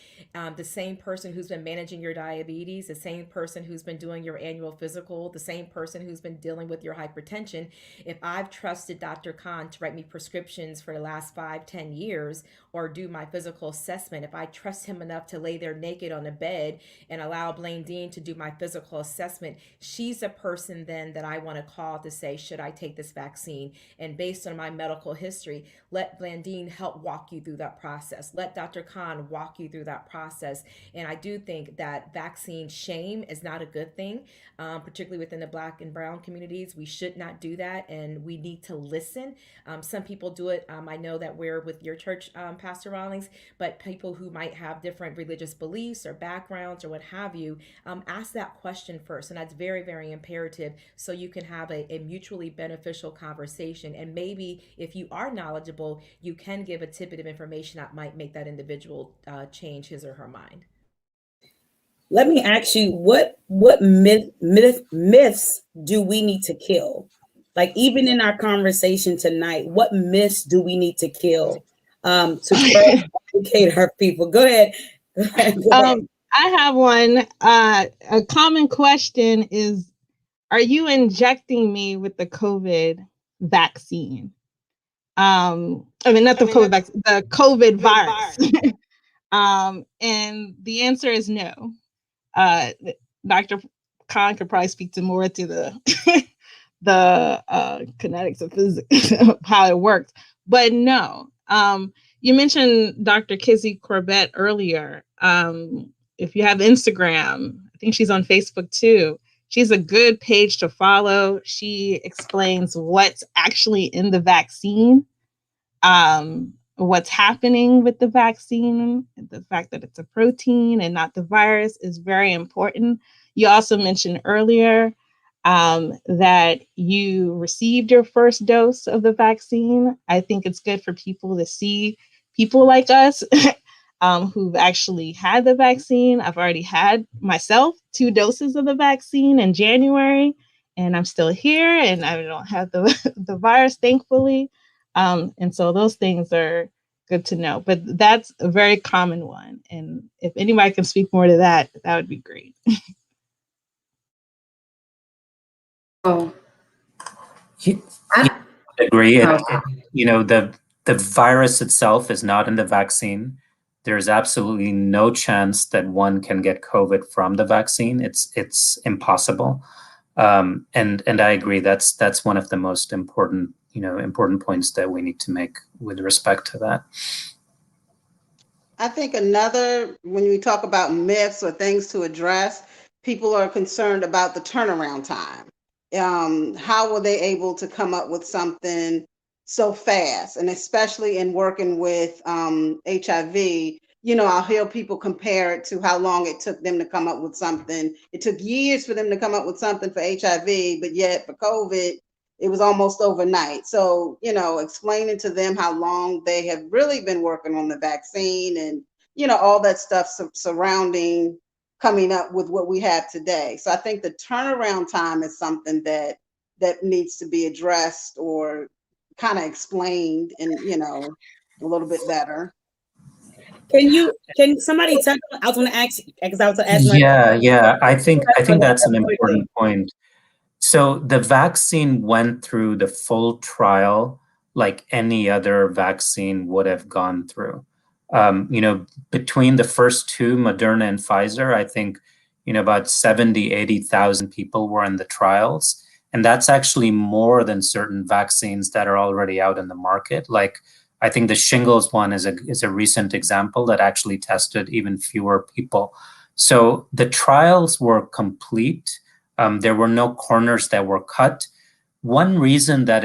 the same person who's been managing your diabetes, the same person who's been doing your annual physical, the same person who's been dealing with your hypertension. If I've trusted Dr. Khan to write me prescriptions for the last 5-10 years or do my physical assessment, if I trust him enough to lay there naked on a bed and allow Blandine to do my physical assessment, she's a person then that I want to call to say, should I take this vaccine? And based on my medical history, let Blandine help walk you through that process. Let Dr. Khan walk you through that process. And I do think that vaccine shame is not a good thing, particularly within the Black and Brown communities. We should not do that, and we need to listen. Some people do it. I know that we're with your church, Pastor Rawlings, but people who might have different religious beliefs or backgrounds or what have you, ask that question first. And that's very, very imperative, so you can have a mutually beneficial conversation. And maybe if you are knowledgeable, you can give a tidbit of information that might make that individual change his or her mind. Let me ask you, what myths do we need to kill? Like, even in our conversation tonight, what myths do we need to kill to educate our people? Go ahead. Go ahead. I have one. A common question is, are you injecting me with the COVID vaccine? Not the COVID vaccine, the COVID virus. And the answer is no. Dr. Khan could probably speak to more to the the kinetics of physics, how it works. But no. You mentioned Dr. Kizzy Corbett earlier. If you have Instagram, I think she's on Facebook too. She's a good page to follow. She explains what's actually in the vaccine, what's happening with the vaccine. The fact that it's a protein and not the virus is very important. You also mentioned earlier that you received your first dose of the vaccine. I think it's good for people to see people like us who've actually had the vaccine. I've already had myself 2 doses of the vaccine in January, and I'm still here, and I don't have the virus, thankfully. And so those things are good to know. But that's a very common one. And if anybody can speak more to that, that would be great. I agree. The virus itself is not in the vaccine. There's absolutely no chance that one can get COVID from the vaccine. It's impossible. And I agree. That's one of the most important points that we need to make with respect to that. I think when we talk about myths or things to address, people are concerned about the turnaround time. How were they able to come up with something so fast? And especially in working with HIV, I'll hear people compare it to how long it took them to come up with something. It took years for them to come up with something for HIV, but yet for COVID, it was almost overnight. So, explaining to them how long they have really been working on the vaccine and, all that stuff surrounding coming up with what we have today. So I think the turnaround time is something that needs to be addressed or kind of explained and, a little bit better. Can somebody tell? I was going to ask because I was asking. Yeah. I think that's an important point. So the vaccine went through the full trial like any other vaccine would have gone through. Between the first 2, Moderna and Pfizer, I think, about 70, 80,000 people were in the trials. And that's actually more than certain vaccines that are already out in the market. Like, I think the shingles one is a recent example that actually tested even fewer people. So the trials were complete. There were no corners that were cut. one reason that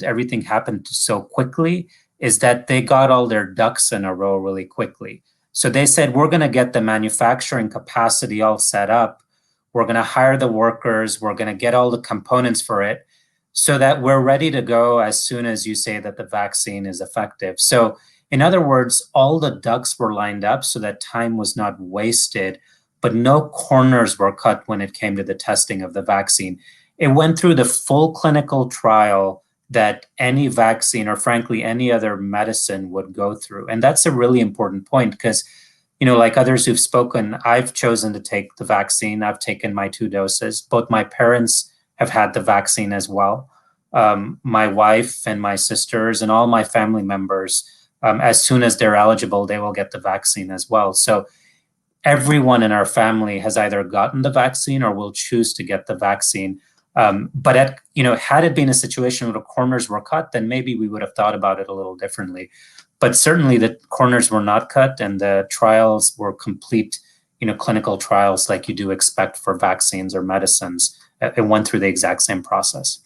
everything happened so quickly is that they got all their ducks in a row really quickly. So they said, we're going to get the manufacturing capacity all set up. We're going to hire the workers. We're going to get all the components for it so that we're ready to go as soon as you say that the vaccine is effective. So in other words, all the ducks were lined up so that time was not wasted, but no corners were cut when it came to the testing of the vaccine. It went through the full clinical trial that any vaccine or frankly any other medicine would go through. And that's a really important point because, like others who've spoken, I've chosen to take the vaccine. I've taken my 2 doses. Both my parents have had the vaccine as well. My wife and my sisters and all my family members, as soon as they're eligible, they will get the vaccine as well. So everyone in our family has either gotten the vaccine or will choose to get the vaccine. But had it been a situation where the corners were cut, then maybe we would have thought about it a little differently. But certainly the corners were not cut and the trials were complete, clinical trials like you do expect for vaccines or medicines. It went through the exact same process.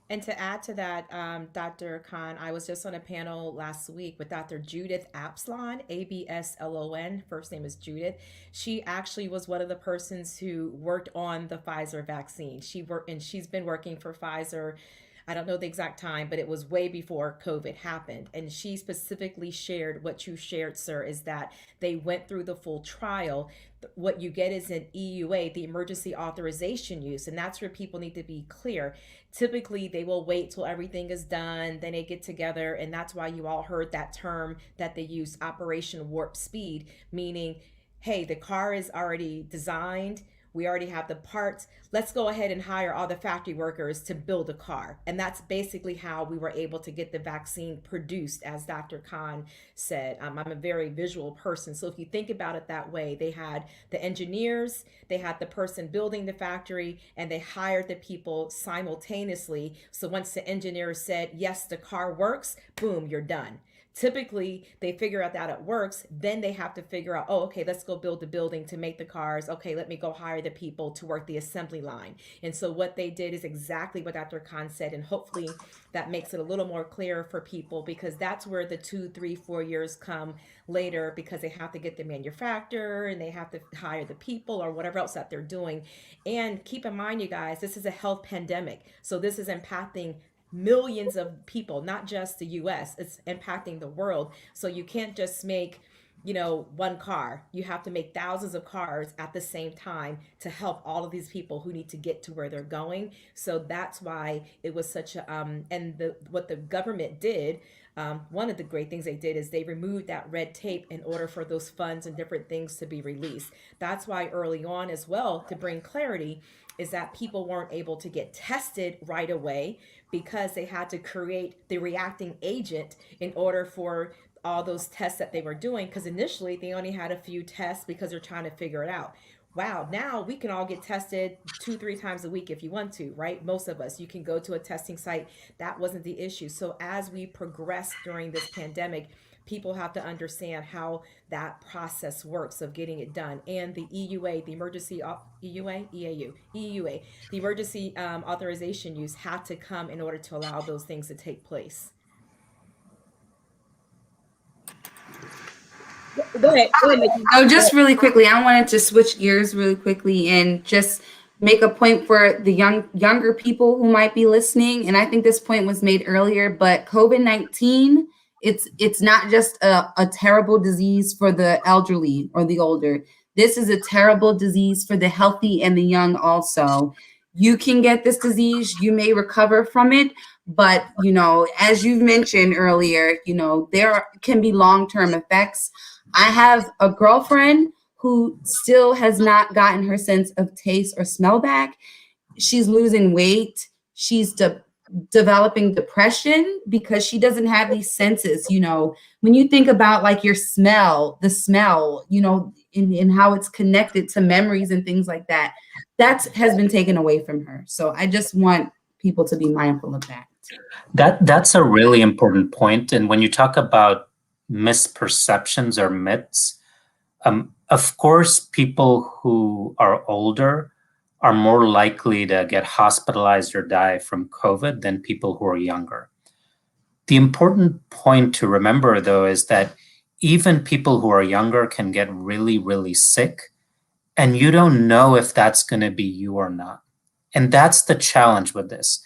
And to add to that, Dr. Khan, I was just on a panel last week with Dr. Judith Abslon, Abslon. First name is Judith. She actually was one of the persons who worked on the Pfizer vaccine. She's been working for Pfizer. I don't know the exact time, but it was way before COVID happened. And she specifically shared what you shared, sir, is that they went through the full trial. What you get is an EUA, the emergency authorization use. And that's where people need to be clear. Typically, they will wait till everything is done, then they get together. And that's why you all heard that term that they use, Operation Warp Speed, meaning, hey, the car is already designed. We already have the parts. Let's go ahead and hire all the factory workers to build a car. And that's basically how we were able to get the vaccine produced, as Dr. Khan said. I'm a very visual person. So if you think about it that way, they had the engineers, they had the person building the factory, and they hired the people simultaneously. So once the engineer said, yes, the car works, boom, you're done. Typically, they figure out that it works. Then they have to figure out, oh, okay, let's go build the building to make the cars. Okay, let me go hire the people to work the assembly line. And so what they did is exactly what Dr. Khan said. And hopefully that makes it a little more clear for people, because that's where the 2, 3, 4 years come later, because they have to get the manufacturer and they have to hire the people or whatever else that they're doing. And keep in mind, you guys, this is a health pandemic. So this is impacting millions of people, not just the US, it's impacting the world. So you can't just make, one car. You have to make thousands of cars at the same time to help all of these people who need to get to where they're going. So that's why it was such a, what the government did, one of the great things they did is they removed that red tape in order for those funds and different things to be released. That's why early on as well, to bring clarity, is that people weren't able to get tested right away because they had to create the reacting agent in order for all those tests that they were doing, because initially they only had a few tests because they're trying to figure it out. Wow, now we can all get tested 2-3 times a week if you want to, right? Most of us, you can go to a testing site. That wasn't the issue. So as we progress during this pandemic, people have to understand how that process works of getting it done. And the EUA, the emergency EUA, the emergency authorization use had to come in order to allow those things to take place. Go ahead. Oh, just really quickly, I wanted to switch gears really quickly and just make a point for the younger people who might be listening. And I think this point was made earlier, but COVID-19, it's not just a terrible disease for the elderly or the older. This is a terrible disease for the healthy and the young also. You can get this disease, you may recover from it, but, as you've mentioned earlier, there can be long-term effects. I have a girlfriend who still has not gotten her sense of taste or smell back. She's losing weight. She's developing depression because she doesn't have these senses. When you think about like your smell, the smell, and how it's connected to memories and things like that, that has been taken away from her. So I just want people to be mindful of that. That's a really important point. And when you talk about misperceptions or myths, of course, people who are older are more likely to get hospitalized or die from COVID than people who are younger. The important point to remember, though, is that even people who are younger can get really, really sick, and you don't know if that's going to be you or not. And that's the challenge with this.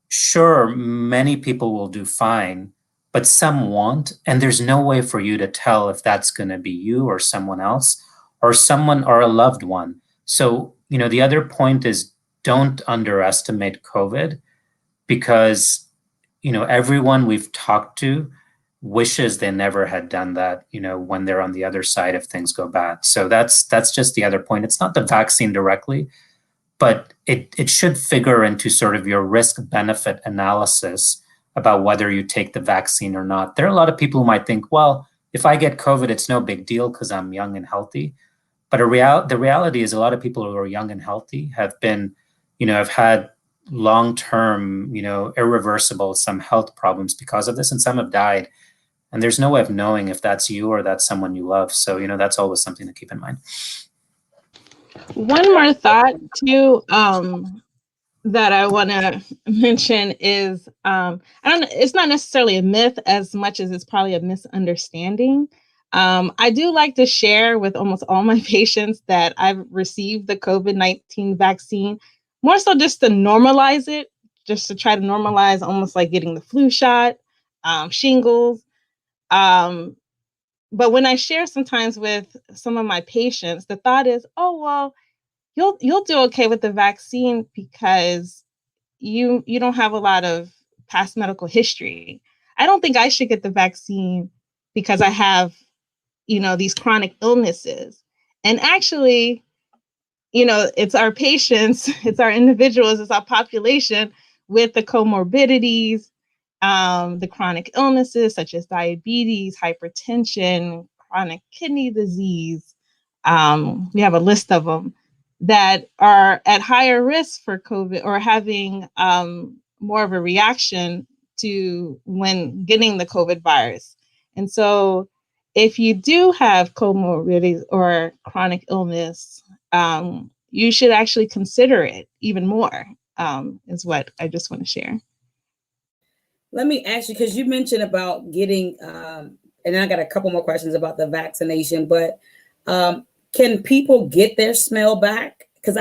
Sure, many people will do fine, but some won't. And there's no way for you to tell if that's going to be you or someone else or someone or a loved one. So, the other point is don't underestimate COVID, because, everyone we've talked to wishes they never had done that, when they're on the other side if things go bad. So that's just the other point. It's not the vaccine directly, but it should figure into sort of your risk benefit analysis about whether you take the vaccine or not. There are a lot of people who might think, well, if I get COVID, it's no big deal because I'm young and healthy. But the reality is a lot of people who are young and healthy have been, have had long-term, irreversible, some health problems because of this, and some have died. And there's no way of knowing if that's you or that's someone you love. So, that's always something to keep in mind. One more thought too, that I want to mention is, it's not necessarily a myth as much as it's probably a misunderstanding. I do like to share with almost all my patients that I've received the COVID-19 vaccine, more so just to normalize it, just to try to normalize almost like getting the flu shot, shingles. But when I share sometimes with some of my patients, the thought is, oh, well, you'll do okay with the vaccine because you don't have a lot of past medical history. I don't think I should get the vaccine because I have, these chronic illnesses. And actually, it's our patients, it's our individuals, it's our population with the comorbidities, the chronic illnesses such as diabetes, hypertension, chronic kidney disease. We have a list of them that are at higher risk for COVID or having more of a reaction to when getting the COVID virus. And so if you do have comorbidities or chronic illness, you should actually consider it even more, is what I just want to share. Let me ask you, because you mentioned about getting, and I got a couple more questions about the vaccination, but can people get their smell back? Because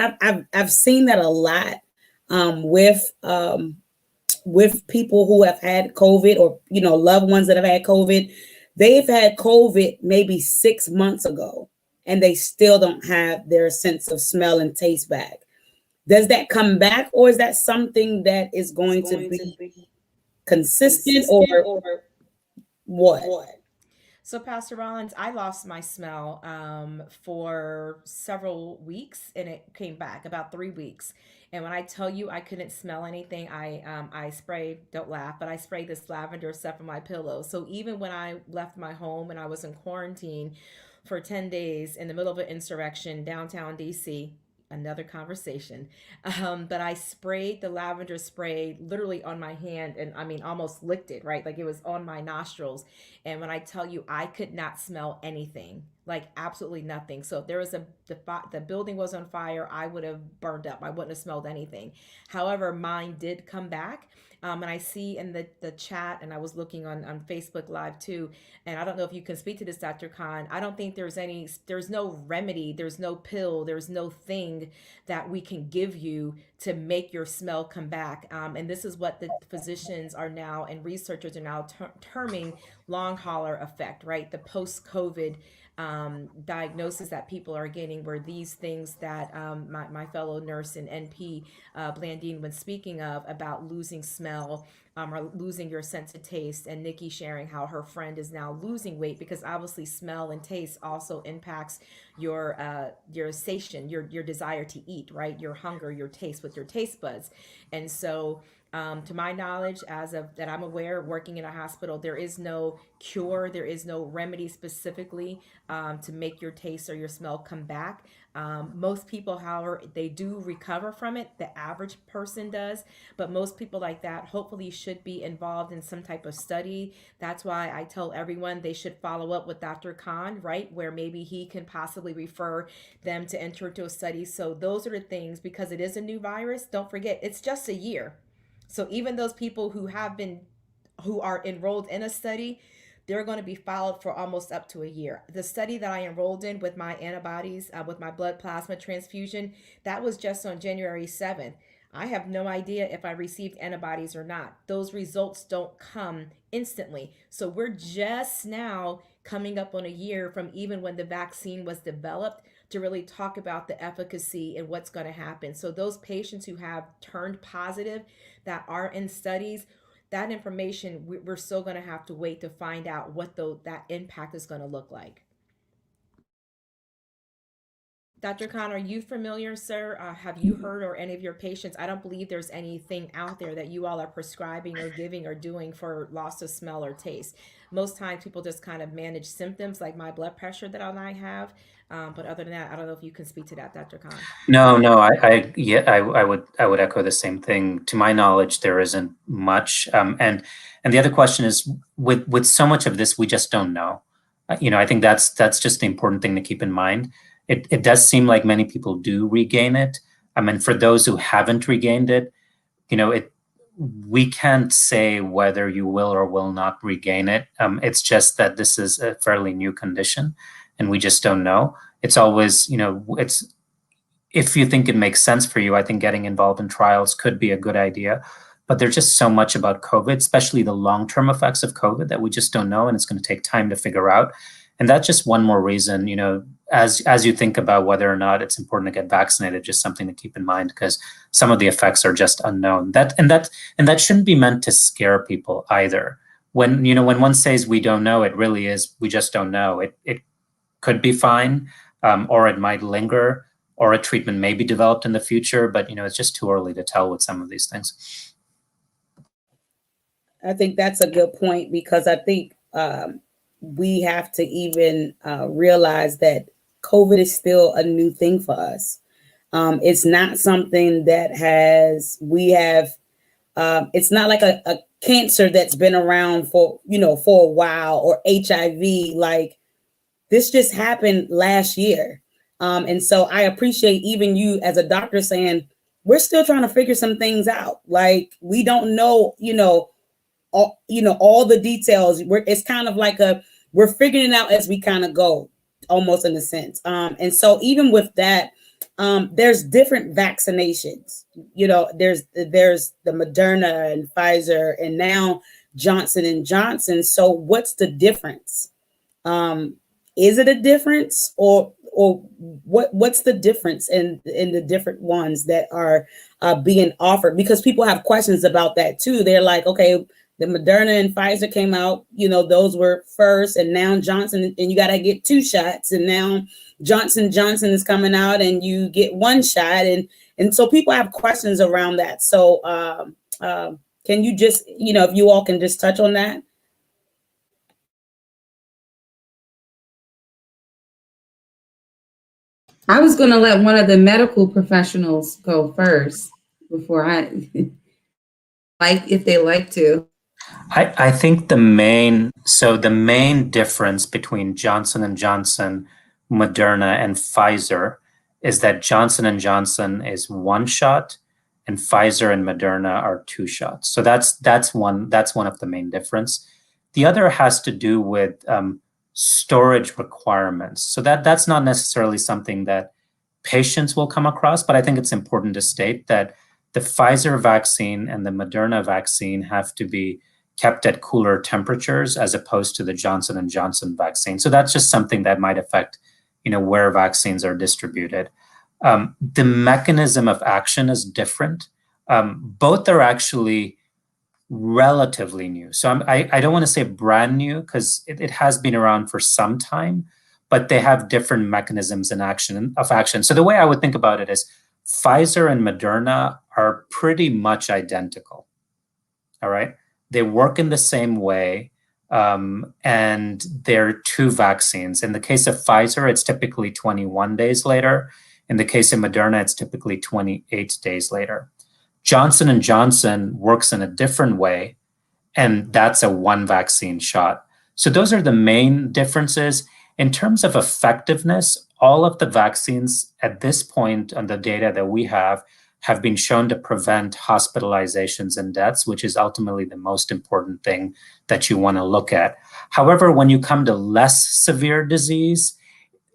I've seen that a lot with people who have had COVID, or loved ones that have had COVID. They've had COVID maybe 6 months ago, and they still don't have their sense of smell and taste back. Does that come back, or is that something that is going to be consistent, or what? So, Pastor Rollins, I lost my smell for several weeks, and it came back about 3 weeks. And when I tell you I couldn't smell anything, I sprayed. Don't laugh, but I sprayed this lavender stuff on my pillow. So even when I left my home and I was in quarantine for 10 days in the middle of an insurrection downtown DC, another conversation. But I sprayed the lavender spray literally on my hand, and I mean almost licked it, right? Like it was on my nostrils. And when I tell you I could not smell anything, like absolutely nothing. So if there was the building was on fire, I would have burned up. I wouldn't have smelled anything. However, mine did come back. And I see in the chat, and I was looking on Facebook Live too, and I don't know if you can speak to this, Dr. Khan. I don't think there's no remedy, there's no pill, there's no thing that we can give you to make your smell come back. And this is what the physicians are now and researchers are now terming long hauler effect, right? The post-COVID diagnosis that people are getting, were these things that my fellow nurse and NP Blandine was speaking of, about losing smell or losing your sense of taste, and Nikki sharing how her friend is now losing weight because obviously smell and taste also impacts your satiation, your desire to eat, right? Your hunger, your taste with your taste buds. And so To my knowledge, as of that I'm aware, working in a hospital, there is no cure, there is no remedy specifically to make your taste or your smell come back. Most people, however, they do recover from it. The average person does, but most people like that hopefully should be involved in some type of study. That's why I tell everyone they should follow up with Dr. Khan, right, where maybe he can possibly refer them to enter into a study. So those are the things, because it is a new virus. Don't forget, it's just a year. So even those people who are enrolled in a study, they're going to be followed for almost up to a year. The study that I enrolled in with my antibodies, with my blood plasma transfusion, that was just on January 7th. I have no idea if I received antibodies or not. Those results don't come instantly. So we're just now coming up on a year from even when the vaccine was developed to really talk about the efficacy and what's going to happen. So those patients who have turned positive that are in studies, that information, we're still going to have to wait to find out what that impact is going to look like. Dr. Khan, are you familiar, sir? Have you heard, or any of your patients? I don't believe there's anything out there that you all are prescribing or giving or doing for loss of smell or taste. Most times people just kind of manage symptoms like my blood pressure that I have. But other than that, I don't know if you can speak to that, Dr. Khan. No, I would echo the same thing. To my knowledge, there isn't much. And the other question is, with so much of this, we just don't know. I think that's just the important thing to keep in mind. It does seem like many people do regain it. I mean, for those who haven't regained it, we can't say whether you will or will not regain it. It's just that this is a fairly new condition, and we just don't know. It's always, it's, if you think it makes sense for you, I think getting involved in trials could be a good idea. But there's just so much about COVID, especially the long-term effects of COVID, that we just don't know, and it's going to take time to figure out. And that's just one more reason, as you think about whether or not it's important to get vaccinated, just something to keep in mind, because some of the effects are just unknown. That shouldn't be meant to scare people either. When one says we don't know, it really is, we just don't know. It could be fine, or it might linger, or a treatment may be developed in the future, but it's just too early to tell with some of these things. I think that's a good point, because I think we have to even realize that COVID is still a new thing for us. It's not something that it's not like a cancer that's been around for a while, or HIV. Like, this just happened last year. And so I appreciate even you as a doctor saying, we're still trying to figure some things out. Like, we don't know, all the details. It's kind of like we're figuring it out as we kind of go, almost, in a sense. And so even with that, there's different vaccinations. There's the Moderna and Pfizer, and now Johnson and Johnson. So what's the difference? Is it a difference, or what's the difference in the different ones that are being offered? Because people have questions about that too. They're like, okay, the Moderna and Pfizer came out, those were first, and now Johnson, and you got to get 2 shots, and now Johnson is coming out and you get 1 shot, and so people have questions around that. So can you just, if you all can just touch on that? I was going to let one of the medical professionals go first before if they like to. I think the main difference between Johnson & Johnson, Moderna, and Pfizer is that Johnson & Johnson is 1 shot, and Pfizer and Moderna are 2 shots. So that's one of the main difference. The other has to do with storage requirements. So that's not necessarily something that patients will come across, but I think it's important to state that the Pfizer vaccine and the Moderna vaccine have to be kept at cooler temperatures as opposed to the Johnson & Johnson vaccine. So that's just something that might affect, where vaccines are distributed. The mechanism of action is different. Both are actually relatively new. So I don't want to say brand new, because it has been around for some time, but they have different mechanisms of action. So the way I would think about it is Pfizer and Moderna are pretty much identical. all right? They work in the same way, and they're two vaccines. In the case of Pfizer, it's typically 21 days later. In the case of Moderna, it's typically 28 days later. Johnson & Johnson works in a different way, and that's a one vaccine shot. So those are the main differences. In terms of effectiveness, all of the vaccines at this point on the data that we have been shown to prevent hospitalizations and deaths, which is ultimately the most important thing that you want to look at. However, when you come to less severe disease,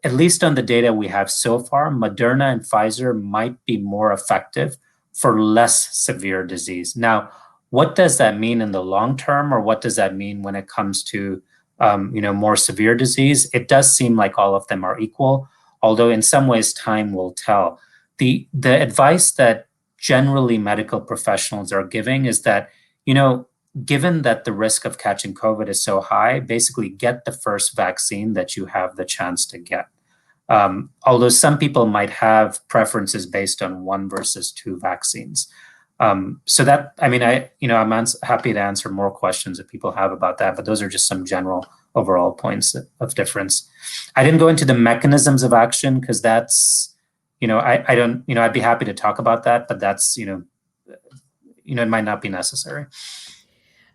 at least on the data we have so far, Moderna and Pfizer might be more effective for less severe disease. Now, what does that mean in the long term, or what does that mean when it comes to more severe disease? It does seem like all of them are equal, although in some ways time will tell. The advice that generally medical professionals are giving is that, given that the risk of catching COVID is so high, basically get the first vaccine that you have the chance to get. Although some people might have preferences based on one versus two vaccines. I'm happy to answer more questions if people have about that, but those are just some general overall points of difference. I didn't go into the mechanisms of action because that's, I'd be happy to talk about that, but that's, it might not be necessary.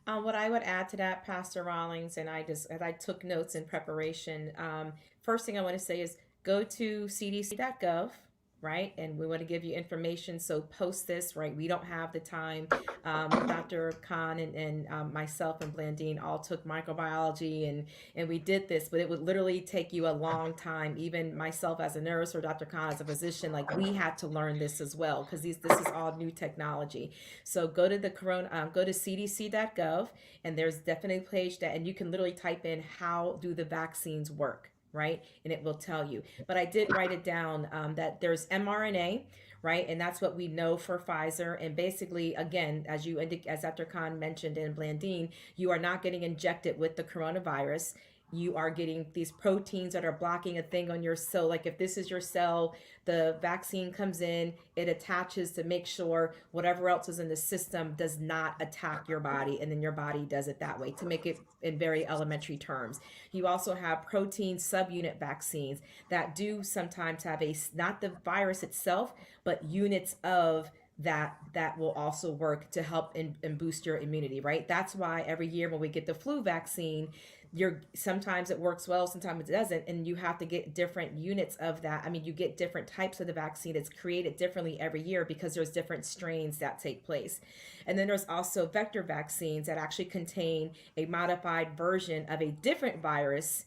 What I would add to that, Pastor Rawlings, and I took notes in preparation. First thing I want to say is go to cdc.gov, right? And we want to give you information. So post this, right? We don't have the time. Dr. Khan and myself and Blandine all took microbiology and we did this, but it would literally take you a long time. Even myself as a nurse or Dr. Khan as a physician, like we had to learn this as well because this is all new technology. So go to go to cdc.gov, and there's definitely a page and you can literally type in how do the vaccines work, right? And it will tell you. But I did write it down that there's mRNA, right? And that's what we know for Pfizer. And basically, again, as Dr. Khan mentioned in Blandine, you are not getting injected with the coronavirus. You are getting these proteins that are blocking a thing on your cell. Like if this is your cell, the vaccine comes in, it attaches to make sure whatever else is in the system does not attack your body. And then your body does it that way to make it in very elementary terms. You also have protein subunit vaccines that do sometimes have not the virus itself, but units of that will also work to help and boost your immunity, right? That's why every year when we get the flu vaccine, sometimes it works well, sometimes it doesn't, and you have to get different units of that. I mean, you get different types of the vaccine. It's created differently every year because there's different strains that take place. And then there's also vector vaccines that actually contain a modified version of a different virus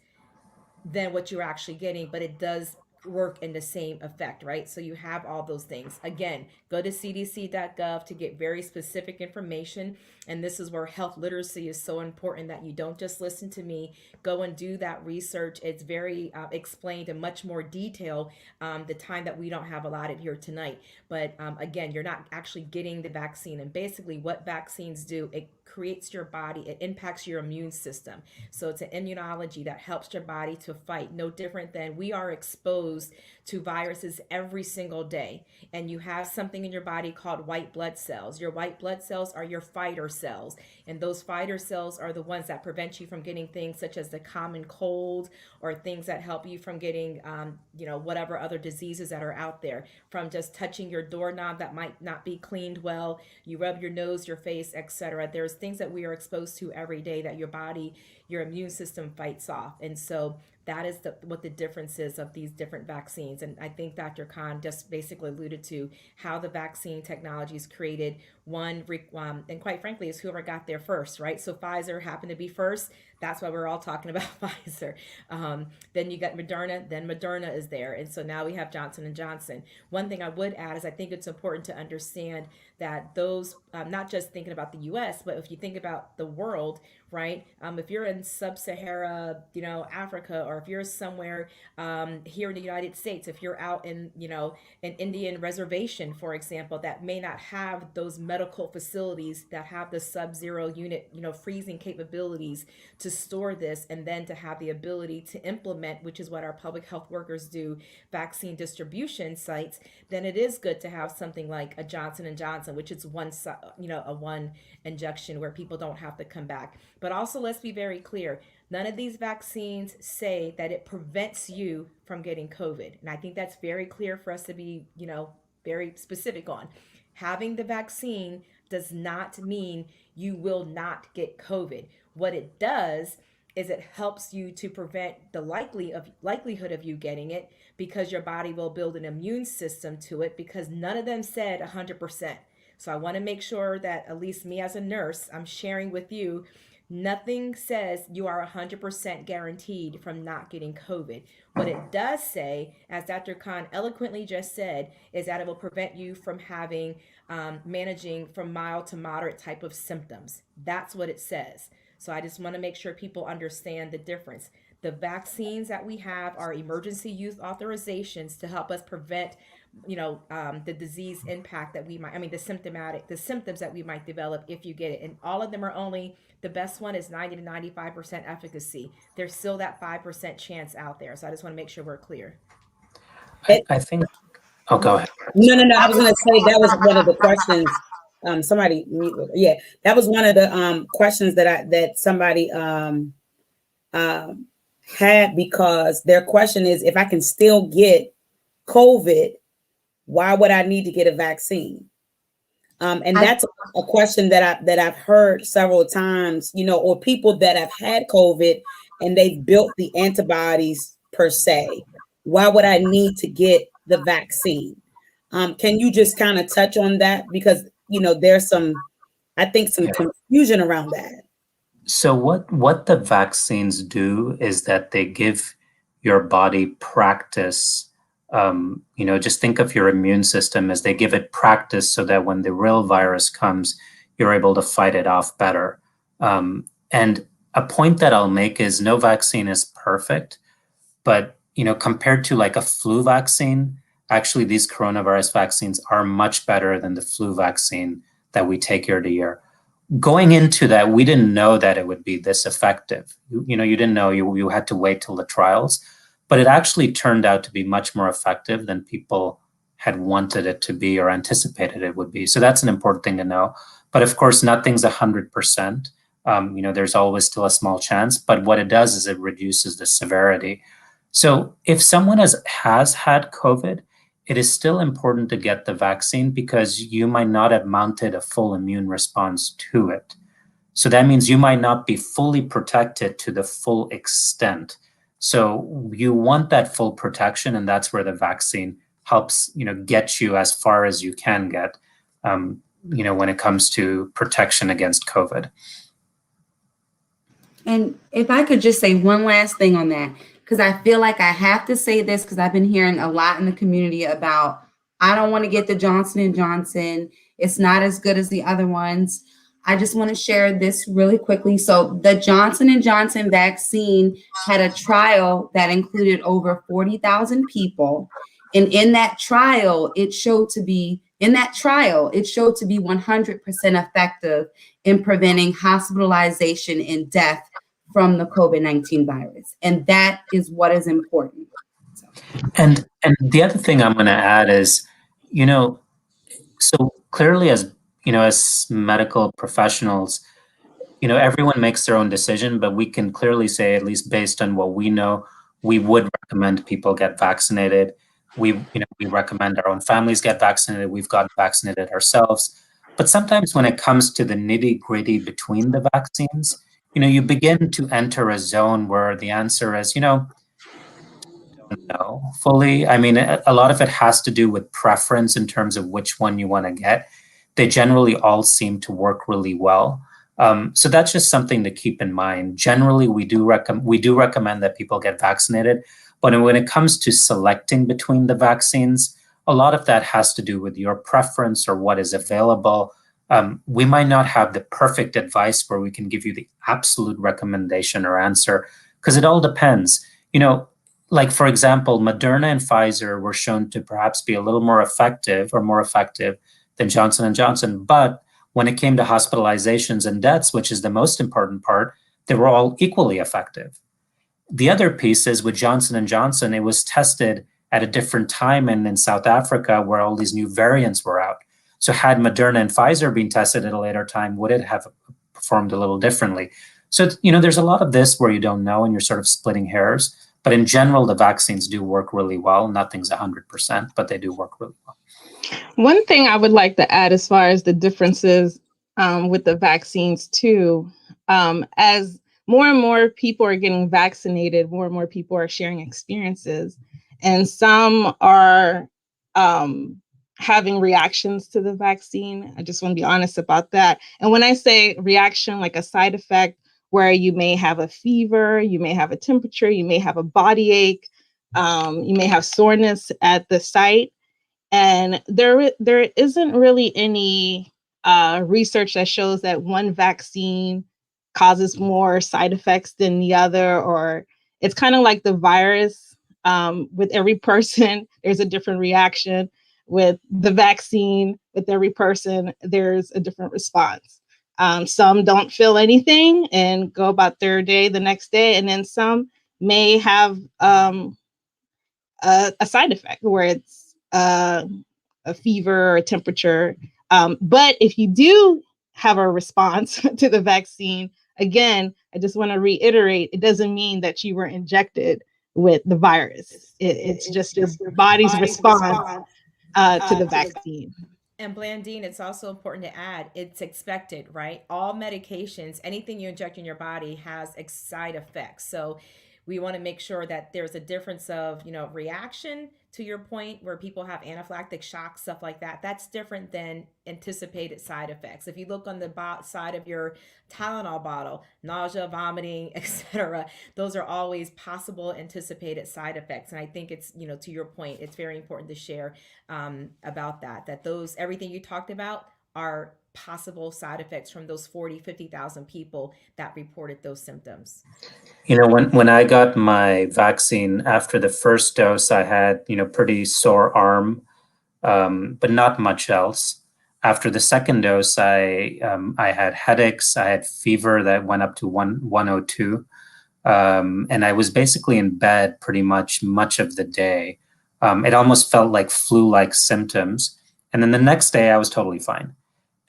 than what you're actually getting, but it does work in the same effect, right? So you have all those things. Again, go to cdc.gov to get very specific information. And this is where health literacy is so important, that you don't just listen to me, go and do that research. It's very explained in much more detail, the time that we don't have allotted here tonight. But again, you're not actually getting the vaccine. And basically what vaccines do, it creates your body, it impacts your immune system. So it's an immunology that helps your body to fight, no different than we are exposed to viruses every single day. And you have something in your body called white blood cells. Your white blood cells are your fighter cells. And those fighter cells are the ones that prevent you from getting things such as the common cold, or things that help you from getting, whatever other diseases that are out there, from just touching your doorknob that might not be cleaned well, you rub your nose, your face, etc. There's things that we are exposed to every day that your body, your immune system fights off. And so that is what the difference is of these different vaccines. And I think Dr. Khan just basically alluded to how the vaccine technology is created. And quite frankly, is whoever got there first, right? So Pfizer happened to be first. That's why we're all talking about Pfizer. Then you got Moderna, then Moderna is there. And so now we have Johnson & Johnson. One thing I would add is I think it's important to understand that those, not just thinking about the US, but if you think about the world, right? If you're in sub-Sahara, Africa or if you're somewhere here in the United States, if you're out in, an Indian reservation, for example, that may not have those medical facilities that have the sub-zero unit, freezing capabilities to store this, and then to have the ability to implement, which is what our public health workers do, vaccine distribution sites, then it is good to have something like a Johnson and Johnson, which is a one injection where people don't have to come back. But also, let's be very clear. None of these vaccines say that it prevents you from getting COVID. And I think that's very clear for us to be, very specific on. Having the vaccine does not mean you will not get COVID. What it does is it helps you to prevent the likelihood of you getting it, because your body will build an immune system to it, because none of them said 100%. So I want to make sure that, at least me as a nurse, I'm sharing with you, nothing says you are 100% guaranteed from not getting COVID. What it does say, as Dr. Khan eloquently just said, is that it will prevent you from having, managing from mild to moderate type of symptoms. That's what it says. So I just want to make sure people understand the difference. The vaccines that we have are emergency use authorizations to help us prevent, the disease impact that the symptoms that we might develop if you get it. And all of them are only, the best one is 90 to 95% efficacy. There's still that 5% chance out there. So I just want to make sure we're clear. I think, oh, go ahead. No. I was going to say that was one of the questions. Somebody, yeah, that was one of the questions that somebody had, because their question is, if I can still get COVID, why would I need to get a vaccine? And that's a question that I've heard several times, or people that have had COVID and they've built the antibodies per se. Why would I need to get the vaccine? Can you just kind of touch on that? Because, there's some confusion around that. So what the vaccines do is that they give your body practice. Just think of your immune system as they give it practice so that when the real virus comes, you're able to fight it off better. And a point that I'll make is no vaccine is perfect, but, compared to like a flu vaccine, actually these coronavirus vaccines are much better than the flu vaccine that we take year to year. Going into that, we didn't know that it would be this effective. You didn't know, you had to wait till the trials. But it actually turned out to be much more effective than people had wanted it to be or anticipated it would be. So that's an important thing to know. But of course, nothing's 100%. There's always still a small chance. But what it does is it reduces the severity. So if someone has had COVID, it is still important to get the vaccine, because you might not have mounted a full immune response to it. So that means you might not be fully protected to the full extent. So you want that full protection, and that's where the vaccine helps, get you as far as you can get, when it comes to protection against COVID. And if I could just say one last thing on that, because I feel like I have to say this, because I've been hearing a lot in the community about, I don't want to get the Johnson and Johnson. It's not as good as the other ones. I just want to share this really quickly. So the Johnson and Johnson vaccine had a trial that included over 40,000 people. And in that trial, it showed to be 100% effective in preventing hospitalization and death from the COVID-19 virus. And that is what is important. So. And the other thing I'm going to add is, so clearly as medical professionals, everyone makes their own decision, but we can clearly say, at least based on what we know, we would recommend people get vaccinated. We recommend our own families get vaccinated. We've gotten vaccinated ourselves. But sometimes when it comes to the nitty-gritty between the vaccines, you begin to enter a zone where the answer is, don't know fully. I mean, a lot of it has to do with preference in terms of which one you want to get. They generally all seem to work really well. So that's just something to keep in mind. Generally, we do recommend that people get vaccinated. But when it comes to selecting between the vaccines, a lot of that has to do with your preference or what is available. We might not have the perfect advice where we can give you the absolute recommendation or answer, because it all depends. like for example, Moderna and Pfizer were shown to perhaps be a little more effective than Johnson and Johnson. But when it came to hospitalizations and deaths, which is the most important part, they were all equally effective. The other piece is with Johnson and Johnson, it was tested at a different time and in South Africa where all these new variants were out. So had Moderna and Pfizer been tested at a later time, would it have performed a little differently? So, there's a lot of this where you don't know and you're sort of splitting hairs. But in general, the vaccines do work really well. Nothing's 100%, but they do work really well. One thing I would like to add as far as the differences with the vaccines too, as more and more people are getting vaccinated, more and more people are sharing experiences, and some are having reactions to the vaccine. I just want to be honest about that. And when I say reaction, like a side effect, where you may have a fever, you may have a temperature, you may have a body ache, you may have soreness at the site. And there isn't really any research that shows that one vaccine causes more side effects than the other, or it's kind of like the virus. With every person, there's a different reaction. With the vaccine, with every person, there's a different response. Some don't feel anything and go about their day the next day, and then some may have a side effect where it's a fever or a temperature. But if you do have a response to the vaccine, again, I just want to reiterate, it doesn't mean that you were injected with the virus. It's just your body's response to the vaccine. And Blandine, it's also important to add, it's expected, right? All medications, anything you inject in your body has side effects. So we want to make sure that there's a difference of, reaction to your point where people have anaphylactic shock, stuff like that. That's different than anticipated side effects. If you look on the side of your Tylenol bottle, nausea, vomiting, etc., those are always possible anticipated side effects. And I think it's, to your point, it's very important to share about that those, everything you talked about are possible side effects from those 50,000 people that reported those symptoms. When I got my vaccine, after the first dose, I had, pretty sore arm, but not much else. After the second dose, I had headaches, I had fever that went up to 102. And I was basically in bed pretty much of the day. It almost felt like flu-like symptoms. And then the next day I was totally fine.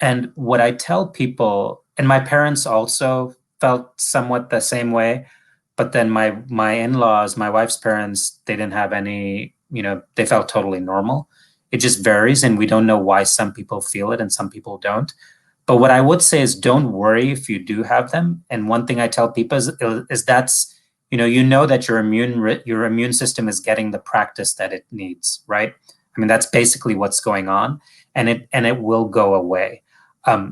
And what I tell people, and my parents also felt somewhat the same way, but then my in-laws, my wife's parents, they didn't have any, they felt totally normal. It just varies, and we don't know why some people feel it and some people don't. But what I would say is don't worry if you do have them. And one thing I tell people is that's, that your immune system is getting the practice that it needs, right? I mean, that's basically what's going on, and it will go away.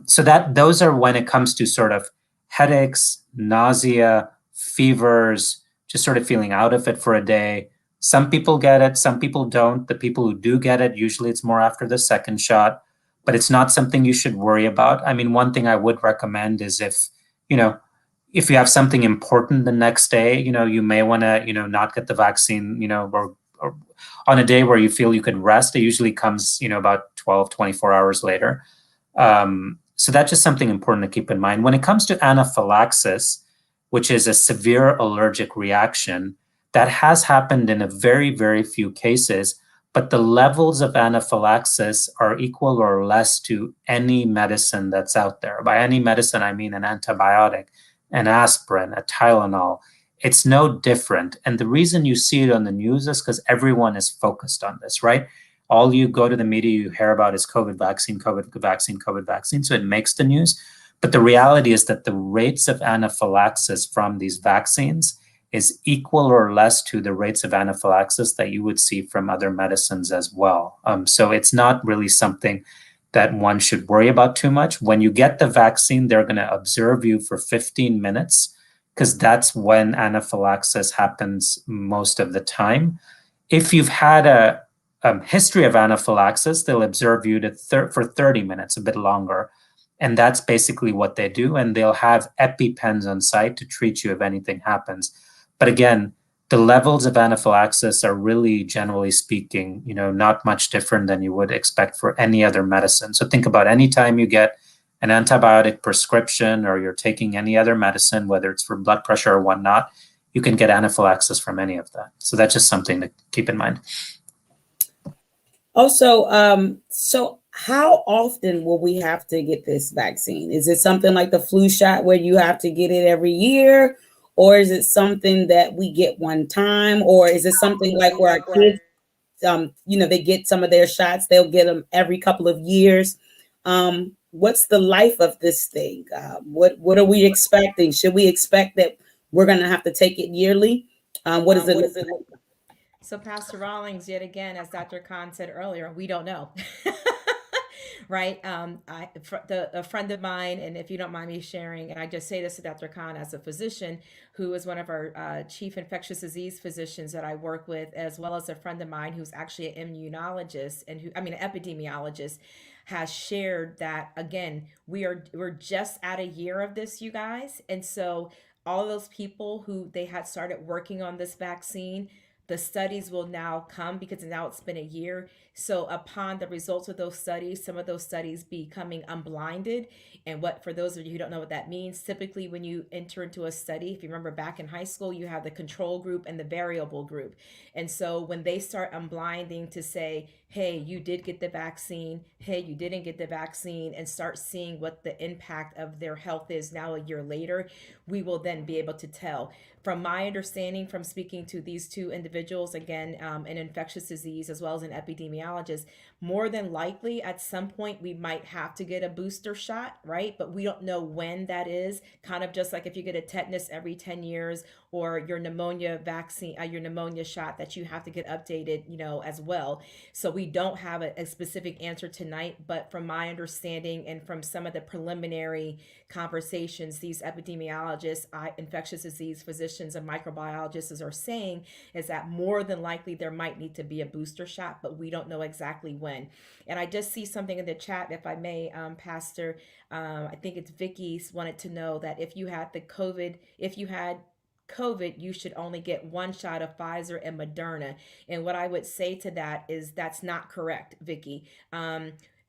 So those are when it comes to sort of headaches, nausea, fevers, just sort of feeling out of it for a day. Some people get it, some people don't. The people who do get it, usually it's more after the second shot, but it's not something you should worry about. I mean, one thing I would recommend is if you have something important the next day, you may want to, not get the vaccine, or on a day where you feel you could rest. It usually comes, about 12, 24 hours later. So that's just something important to keep in mind. When it comes to anaphylaxis, which is a severe allergic reaction, that has happened in a very, very few cases, but the levels of anaphylaxis are equal or less to any medicine that's out there. By any medicine, I mean an antibiotic, an aspirin, a Tylenol. It's no different. And the reason you see it on the news is because everyone is focused on this, right? All you go to the media, you hear about is COVID vaccine, COVID vaccine, COVID vaccine. So it makes the news. But the reality is that the rates of anaphylaxis from these vaccines is equal or less to the rates of anaphylaxis that you would see from other medicines as well. So it's not really something that one should worry about too much. When you get the vaccine, they're going to observe you for 15 minutes because that's when anaphylaxis happens most of the time. If you've had a history of anaphylaxis, they'll observe you for 30 minutes, a bit longer. And that's basically what they do. And they'll have EpiPens on site to treat you if anything happens. But again, the levels of anaphylaxis are really, generally speaking, not much different than you would expect for any other medicine. So think about any time you get an antibiotic prescription or you're taking any other medicine, whether it's for blood pressure or whatnot, you can get anaphylaxis from any of that. So that's just something to keep in mind. Also, so how often will we have to get this vaccine? Is it something like the flu shot where you have to get it every year? Or is it something that we get one time? Or is it something like where our kids, they get some of their shots, they'll get them every couple of years? What's the life of this thing? What are we expecting? Should we expect that we're going to have to take it yearly? What is it look like? So Pastor Rawlings, yet again, as Dr. Khan said earlier, we don't know. Right? A friend of mine, and if you don't mind me sharing, and I just say this to Dr. Khan as a physician, who is one of our chief infectious disease physicians that I work with, as well as a friend of mine who's actually an immunologist and an epidemiologist, has shared that, again, we're just at a year of this, you guys. And so all of those people who they had started working on this vaccine, the studies will now come because now it's been a year. So upon the results of those studies, some of those studies becoming unblinded. And for those of you who don't know what that means, typically when you enter into a study, if you remember back in high school, you have the control group and the variable group. And so when they start unblinding to say, hey, you did get the vaccine, hey, you didn't get the vaccine, and start seeing what the impact of their health is now a year later, we will then be able to tell. From my understanding, from speaking to these two individuals, again, an infectious disease as well as an epidemiologist, more than likely at some point we might have to get a booster shot, right? But we don't know when that is. Kind of just like if you get a tetanus every 10 years or your pneumonia vaccine, your pneumonia shot that you have to get updated, as well. So we don't have a specific answer tonight, but from my understanding and from some of the preliminary conversations, these epidemiologists, infectious disease physicians, and microbiologists are saying is that more than likely there might need to be a booster shot, but we don't know exactly when. And I just see something in the chat, if I may, Pastor, I think it's Vicky's wanted to know that if you had COVID, you should only get one shot of Pfizer and Moderna. And what I would say to that is that's not correct, Vicky.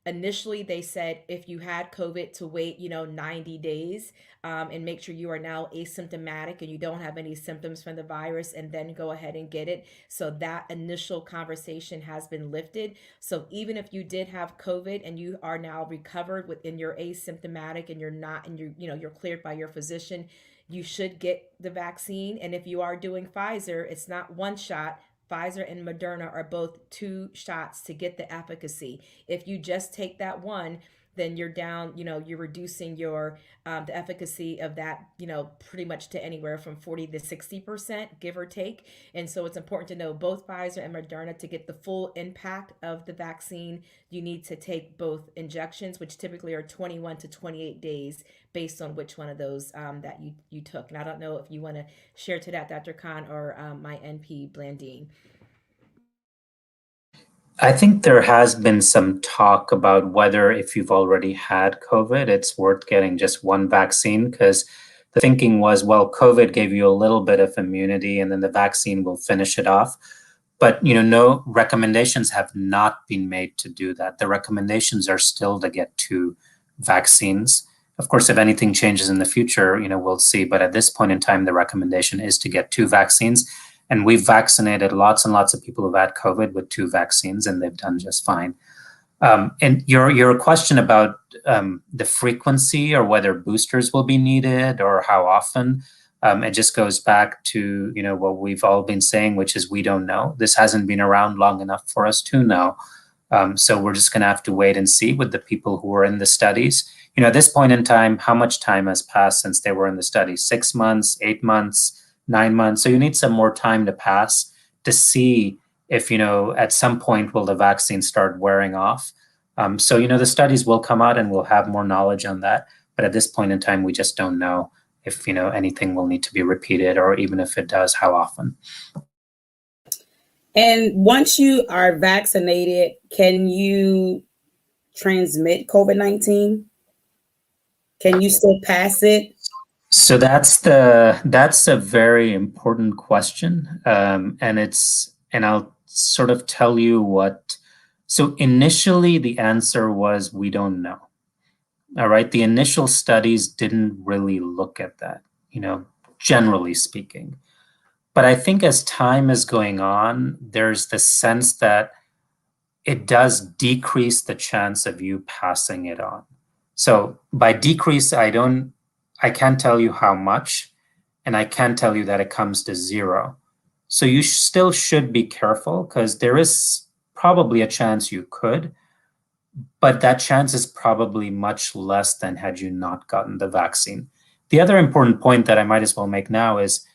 Initially, they said if you had COVID to wait, 90 days and make sure you are now asymptomatic and you don't have any symptoms from the virus, and then go ahead and get it. So that initial conversation has been lifted. So even if you did have COVID and you are now recovered and you're asymptomatic and you're not, and you're cleared by your physician, you should get the vaccine. And if you are doing Pfizer, it's not one shot. Pfizer and Moderna are both 2 shots to get the efficacy. If you just take that one, then you're down, you're reducing your the efficacy of that, pretty much to anywhere from 40 to 60%, give or take. And so it's important to know both Pfizer and Moderna, to get the full impact of the vaccine, you need to take both injections, which typically are 21 to 28 days based on which one of those that you took. And I don't know if you want to share to that, Dr. Khan, or my NP Blandine. I think there has been some talk about whether if you've already had COVID, it's worth getting just one vaccine, because the thinking was, well, COVID gave you a little bit of immunity and then the vaccine will finish it off. But, no recommendations have not been made to do that. The recommendations are still to get 2 vaccines. Of course, if anything changes in the future, we'll see. But at this point in time, the recommendation is to get 2 vaccines. And we've vaccinated lots and lots of people who've had COVID with 2 vaccines, and they've done just fine. And your question about the frequency or whether boosters will be needed or how often, it just goes back to what we've all been saying, which is we don't know. This hasn't been around long enough for us to know. So we're just going to have to wait and see with the people who are in the studies. At this point in time, how much time has passed since they were in the study? 6 months, 8 months, 9 months. So you need some more time to pass to see if, at some point will the vaccine start wearing off. So, the studies will come out and we'll have more knowledge on that. But at this point in time, we just don't know if, anything will need to be repeated, or even if it does, how often. And once you are vaccinated, can you transmit COVID-19? Can you still pass it? So that's a very important question, and I'll sort of tell you what. So initially, the answer was we don't know. All right, the initial studies didn't really look at that, generally speaking. But I think as time is going on, there's the sense that it does decrease the chance of you passing it on. So by decrease, I can't tell you how much, and I can't tell you that it comes to zero. So you still should be careful because there is probably a chance you could, but that chance is probably much less than had you not gotten the vaccine. The other important point that I might as well make now is,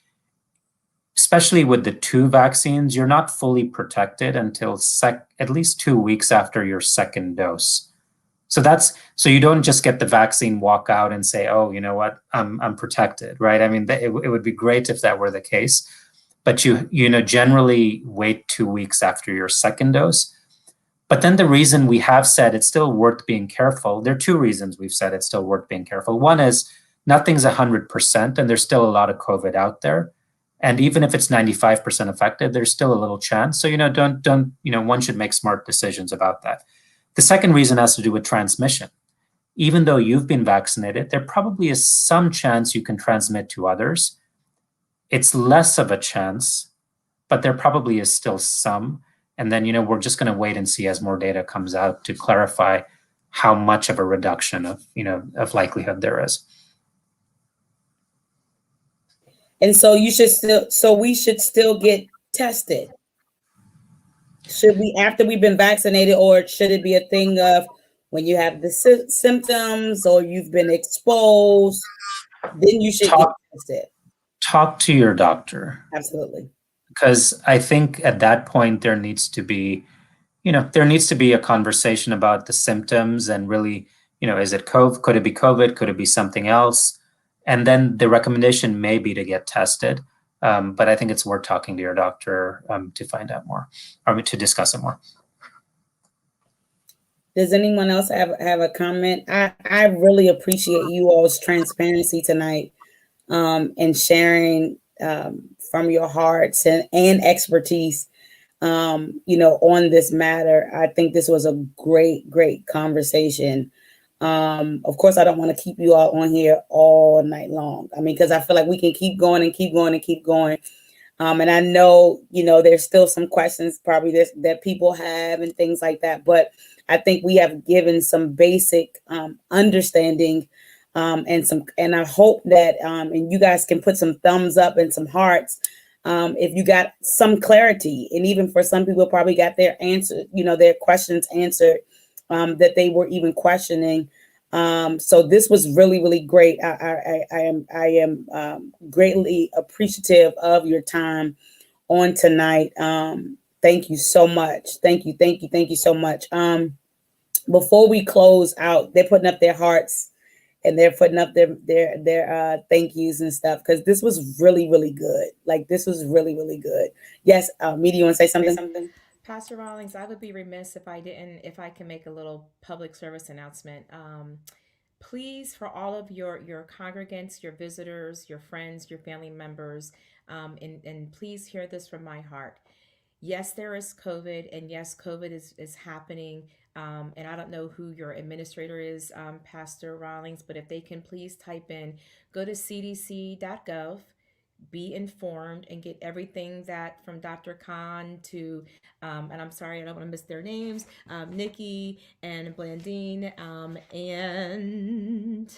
especially with the two vaccines, you're not fully protected until at least 2 weeks after your second dose. So you don't just get the vaccine, walk out and say, oh, you know what, I'm protected, right? I mean, it would be great if that were the case, but you generally wait 2 weeks after your second dose. But then the reason we have said it's still worth being careful, there are two reasons we've said it's still worth being careful. One is nothing's 100%, and there's still a lot of COVID out there. And even if it's 95% effective, there's still a little chance. So, don't one should make smart decisions about that. The second reason has to do with transmission. Even though you've been vaccinated, there probably is some chance you can transmit to others. It's less of a chance, but there probably is still some. And then, we're just going to wait and see as more data comes out to clarify how much of a reduction of likelihood there is. And so we should still get tested. Should we, after we've been vaccinated, or should it be a thing of when you have the symptoms or you've been exposed, then you should get tested? Talk to your doctor. Absolutely. Because I think at that point there needs to be a conversation about the symptoms and really, is it COVID? Could it be COVID? Could it be something else? And then the recommendation may be to get tested. But I think it's worth talking to your doctor to find out more, or to discuss it more. Does anyone else have a comment? I really appreciate you all's transparency tonight, and sharing from your hearts and expertise, on this matter. I think this was a great conversation. Of course, I don't want to keep you all on here all night long. I mean, because I feel like we can keep going and keep going and keep going. And I know, there's still some questions probably that people have and things like that. But I think we have given some basic understanding, and I hope that and you guys can put some thumbs up and some hearts if you got some clarity. And even for some people probably got their answer, their questions answered, that they were even questioning. So this was really great. I am greatly appreciative of your time on tonight. Thank you so much. Thank you so much. Before we close out, they're putting up their hearts and they're putting up their thank yous and stuff, because this was really good. Like, this was really good. Yes, Media, you want to say something? Pastor Rawlings, I would be remiss if I can make a little public service announcement. Please, for all of your congregants, your visitors, your friends, your family members, and please hear this from my heart. Yes, there is COVID, and yes, COVID is happening. And I don't know who your administrator is, Pastor Rawlings, but if they can please type in, go to cdc.gov, be informed, and get everything that from Dr. Khan to, and I'm sorry, I don't want to miss their names, Nikki and Blandine, and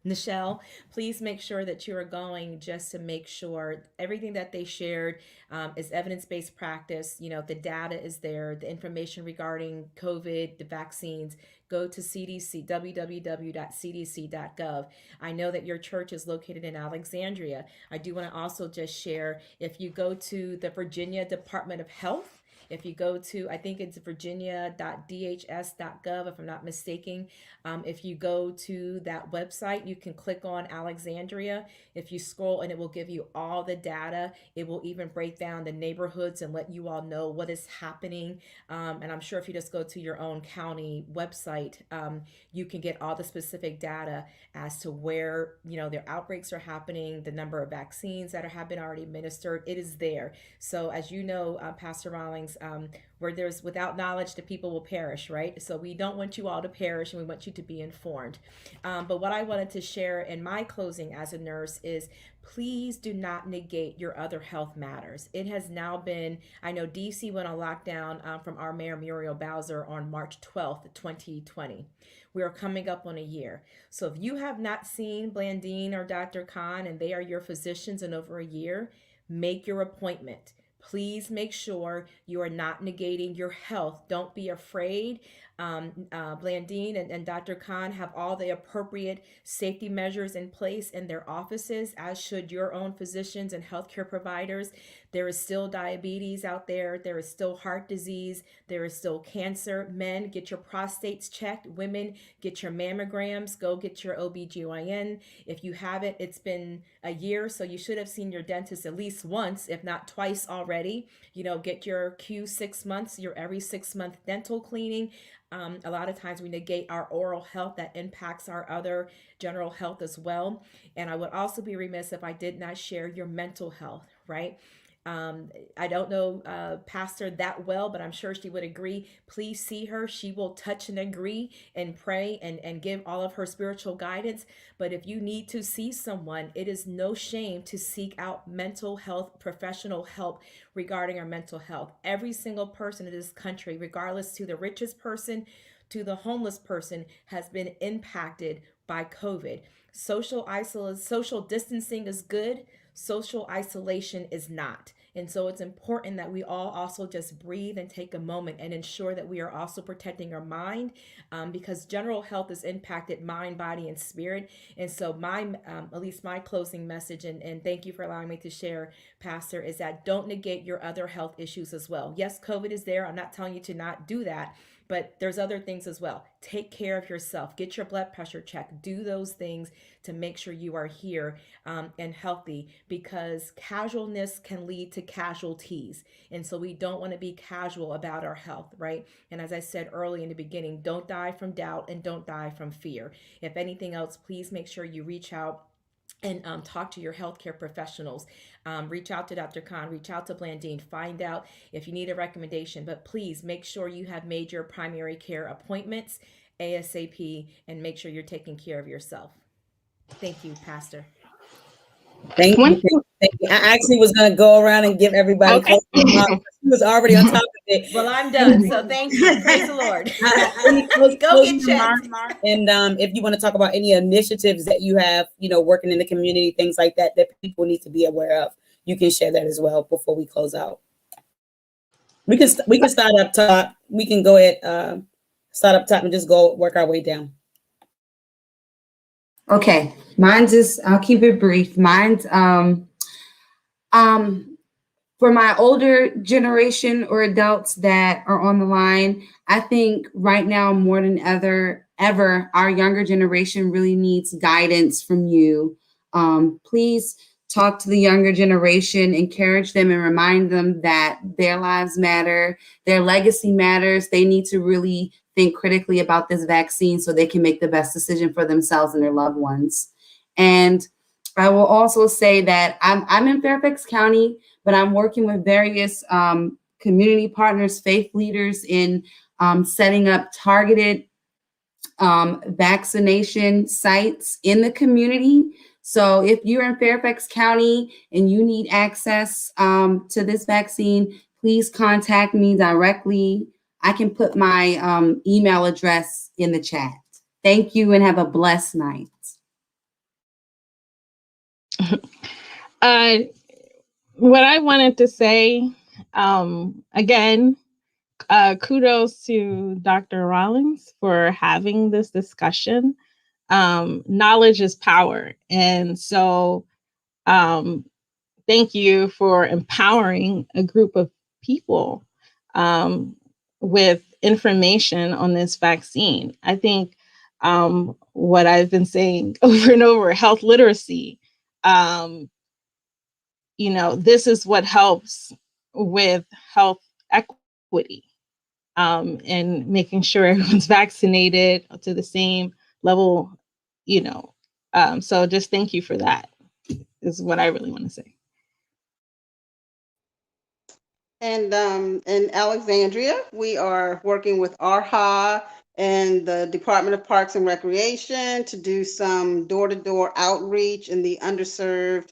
Nichelle. Please make sure that you are going, just to make sure everything that they shared is evidence-based practice. The data is there, the information regarding COVID, the vaccines. Go to CDC, www.cdc.gov. I know that your church is located in Alexandria. I do want to also just share, if you go to the Virginia Department of Health, If you go to, I think it's virginia.dhs.gov, if I'm not mistaken. If you go to that website, you can click on Alexandria. If you scroll, and it will give you all the data. It will even break down the neighborhoods and let you all know what is happening. And I'm sure if you just go to your own county website, you can get all the specific data as to where, their outbreaks are happening, the number of vaccines that have been already administered. It is there. So as you know, Pastor Rawlings, where there's without knowledge, the people will perish, right? So we don't want you all to perish, and we want you to be informed. But what I wanted to share in my closing as a nurse is, please do not negate your other health matters. It has now been, I know DC went on lockdown from our Mayor Muriel Bowser on March 12th, 2020. We are coming up on a year. So if you have not seen Blandine or Dr. Khan, and they are your physicians in over a year, make your appointment. Please make sure you are not negating your health. Don't be afraid. Blandine and Dr. Khan have all the appropriate safety measures in place in their offices, as should your own physicians and healthcare providers. There is still diabetes out there. There is still heart disease. There is still cancer. Men, get your prostates checked. Women, get your mammograms. Go get your OBGYN. If you haven't, it's been a year, so you should have seen your dentist at least once, if not twice already. Get your Q6 months, your every 6-month dental cleaning. A lot of times we negate our oral health that impacts our other general health as well. And I would also be remiss if I did not share your mental health, right? I don't know Pastor that well, but I'm sure she would agree. Please see her. She will touch and agree and pray and give all of her spiritual guidance. But if you need to see someone, it is no shame to seek out mental health professional help regarding our mental health. Every single person in this country, regardless to the richest person to the homeless person, has been impacted by COVID. Social distancing is good. Social isolation is not. And so it's important that we all also just breathe and take a moment and ensure that we are also protecting our mind, because general health is impacted mind, body, and spirit. And so at least my closing message, and thank you for allowing me to share, Pastor, is that don't negate your other health issues as well. Yes, COVID is there. I'm not telling you to not do that, but there's other things as well. Take care of yourself. Get your blood pressure checked. Do those things to make sure you are here and healthy, because casualness can lead to casualties. And so we don't want to be casual about our health, right? And as I said early in the beginning, don't die from doubt and don't die from fear. If anything else, please make sure you reach out and talk to your healthcare professionals. Reach out to Dr. Khan, reach out to Blandine, find out if you need a recommendation, but please make sure you have made your primary care appointments ASAP and make sure you're taking care of yourself. Thank you, Pastor. Thank you. Thank you. I actually was going to go around and give everybody close remarks. She was already on top of it. Well, I'm done. So thank you. Praise the Lord. Go get checked. And if you want to talk about any initiatives that you have, working in the community, things like that, that people need to be aware of, you can share that as well before we close out. We can start up top. We can go ahead, start up top and just go work our way down. Okay, I'll keep it brief. Mine's, for my older generation or adults that are on the line, I think right now more than ever, our younger generation really needs guidance from you. Please talk to the younger generation, encourage them and remind them that their lives matter, their legacy matters. They need to really think critically about this vaccine so they can make the best decision for themselves and their loved ones. And I will also say that I'm in Fairfax County, but I'm working with various community partners, faith leaders in setting up targeted vaccination sites in the community. So if you're in Fairfax County and you need access to this vaccine, please contact me directly. I can put my email address in the chat. Thank you and have a blessed night. What I wanted to say, again, kudos to Dr. Rawlings for having this discussion. Knowledge is power. And so thank you for empowering a group of people with information on this vaccine. I think what I've been saying over and over, health literacy, this is what helps with health equity, and making sure everyone's vaccinated to the same level, so just thank you for that is what I really want to say. And in Alexandria, we are working with ARHA and the Department of Parks and Recreation to do some door-to-door outreach in the underserved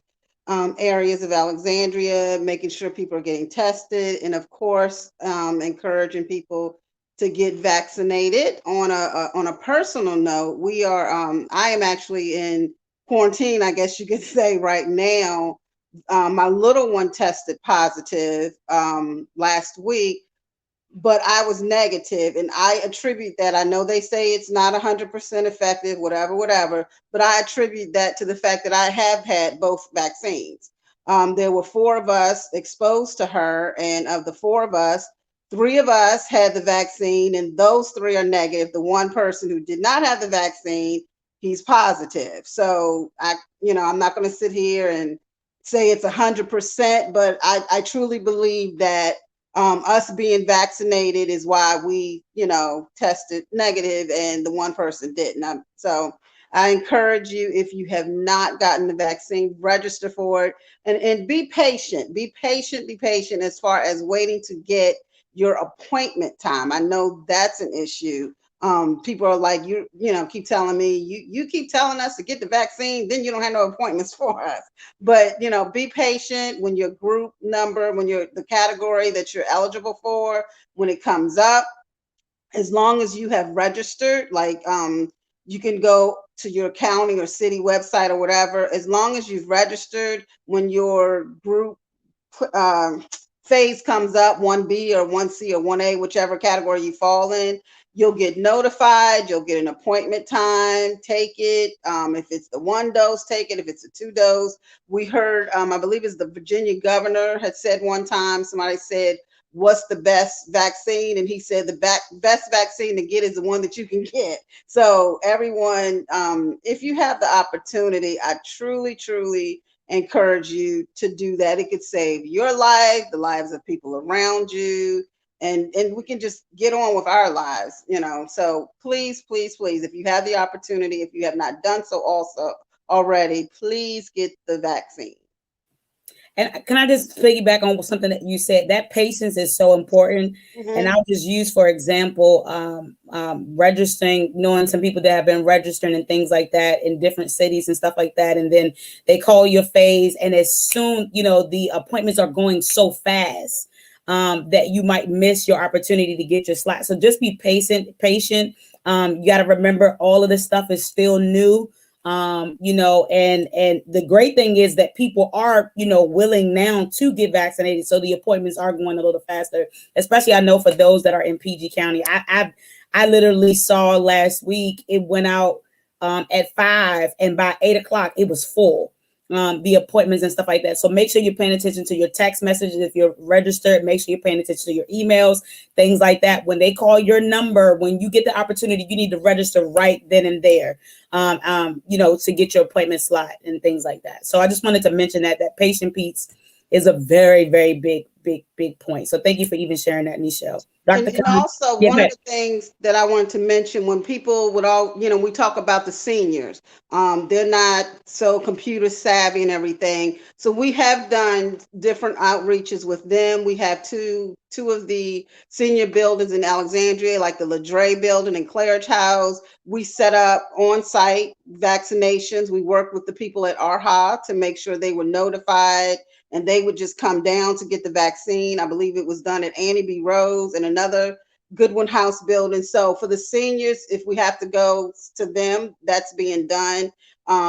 areas of Alexandria, making sure people are getting tested, and of course, encouraging people to get vaccinated. On a personal note, we are. I am actually in quarantine, I guess you could say, right now. My little one tested positive last week, but I was negative, and I attribute that. I know they say it's not 100% effective, whatever, but I attribute that to the fact that I have had both vaccines. There were 4 of us exposed to her, and of the 4 of us, 3 of us had the vaccine, and those 3 are negative. The one person who did not have the vaccine, he's positive. So I'm not going to sit here and say it's 100%, but I truly believe that us being vaccinated is why we, tested negative and the one person didn't. So I encourage you, if you have not gotten the vaccine, register for it, and be patient. Be patient as far as waiting to get your appointment time. I know that's an issue. People are like, keep telling me, you keep telling us to get the vaccine, then you don't have no appointments for us. But, be patient when your group number, when you're the category that you're eligible for, when it comes up, as long as you have registered, like you can go to your county or city website or whatever, as long as you've registered, when your group phase comes up, 1B or 1C or 1A, whichever category you fall in, you'll get notified, you'll get an appointment time, take it. If it's the 1 dose, take it. If it's a 2 dose, we heard, I believe it's the Virginia governor had said one time, somebody said, what's the best vaccine? And he said the best vaccine to get is the one that you can get. So everyone, if you have the opportunity, I truly encourage you to do that. It could save your life, the lives of people around you, and we can just get on with our lives, So please, if you have the opportunity, if you have not done so also already, please get the vaccine. And can I just piggyback on something that you said? That patience is so important. Mm-hmm. And I'll just use, for example, registering, knowing some people that have been registering and things like that in different cities and stuff like that. And then they call your phase. And as soon, the appointments are going so fast that you might miss your opportunity to get your slot. So just be patient. You got to remember all of this stuff is still new. And the great thing is that people are, willing now to get vaccinated. So the appointments are going a little faster, especially I know for those that are in PG County. I literally saw last week, it went out at 5 and by 8 o'clock, it was full. The appointments and stuff like that. So make sure you're paying attention to your text messages. If you're registered, make sure you're paying attention to your emails, things like that. When they call your number, when you get the opportunity, you need to register right then and there, to get your appointment slot and things like that. So I just wanted to mention that patient piece is a very, very big point. So thank you for even sharing that, Nichelle. And also, one of the things that I wanted to mention, when people would we talk about the seniors, they're not so computer savvy and everything. So we have done different outreaches with them. We have two of the senior buildings in Alexandria, like the LaDre building and Claridge House. We set up on-site vaccinations. We worked with the people at ARHA to make sure they were notified, and they would just come down to get the vaccine. I believe it was done at Annie B. Rose and another Goodwin House building. So for the seniors, if we have to go to them, that's being done.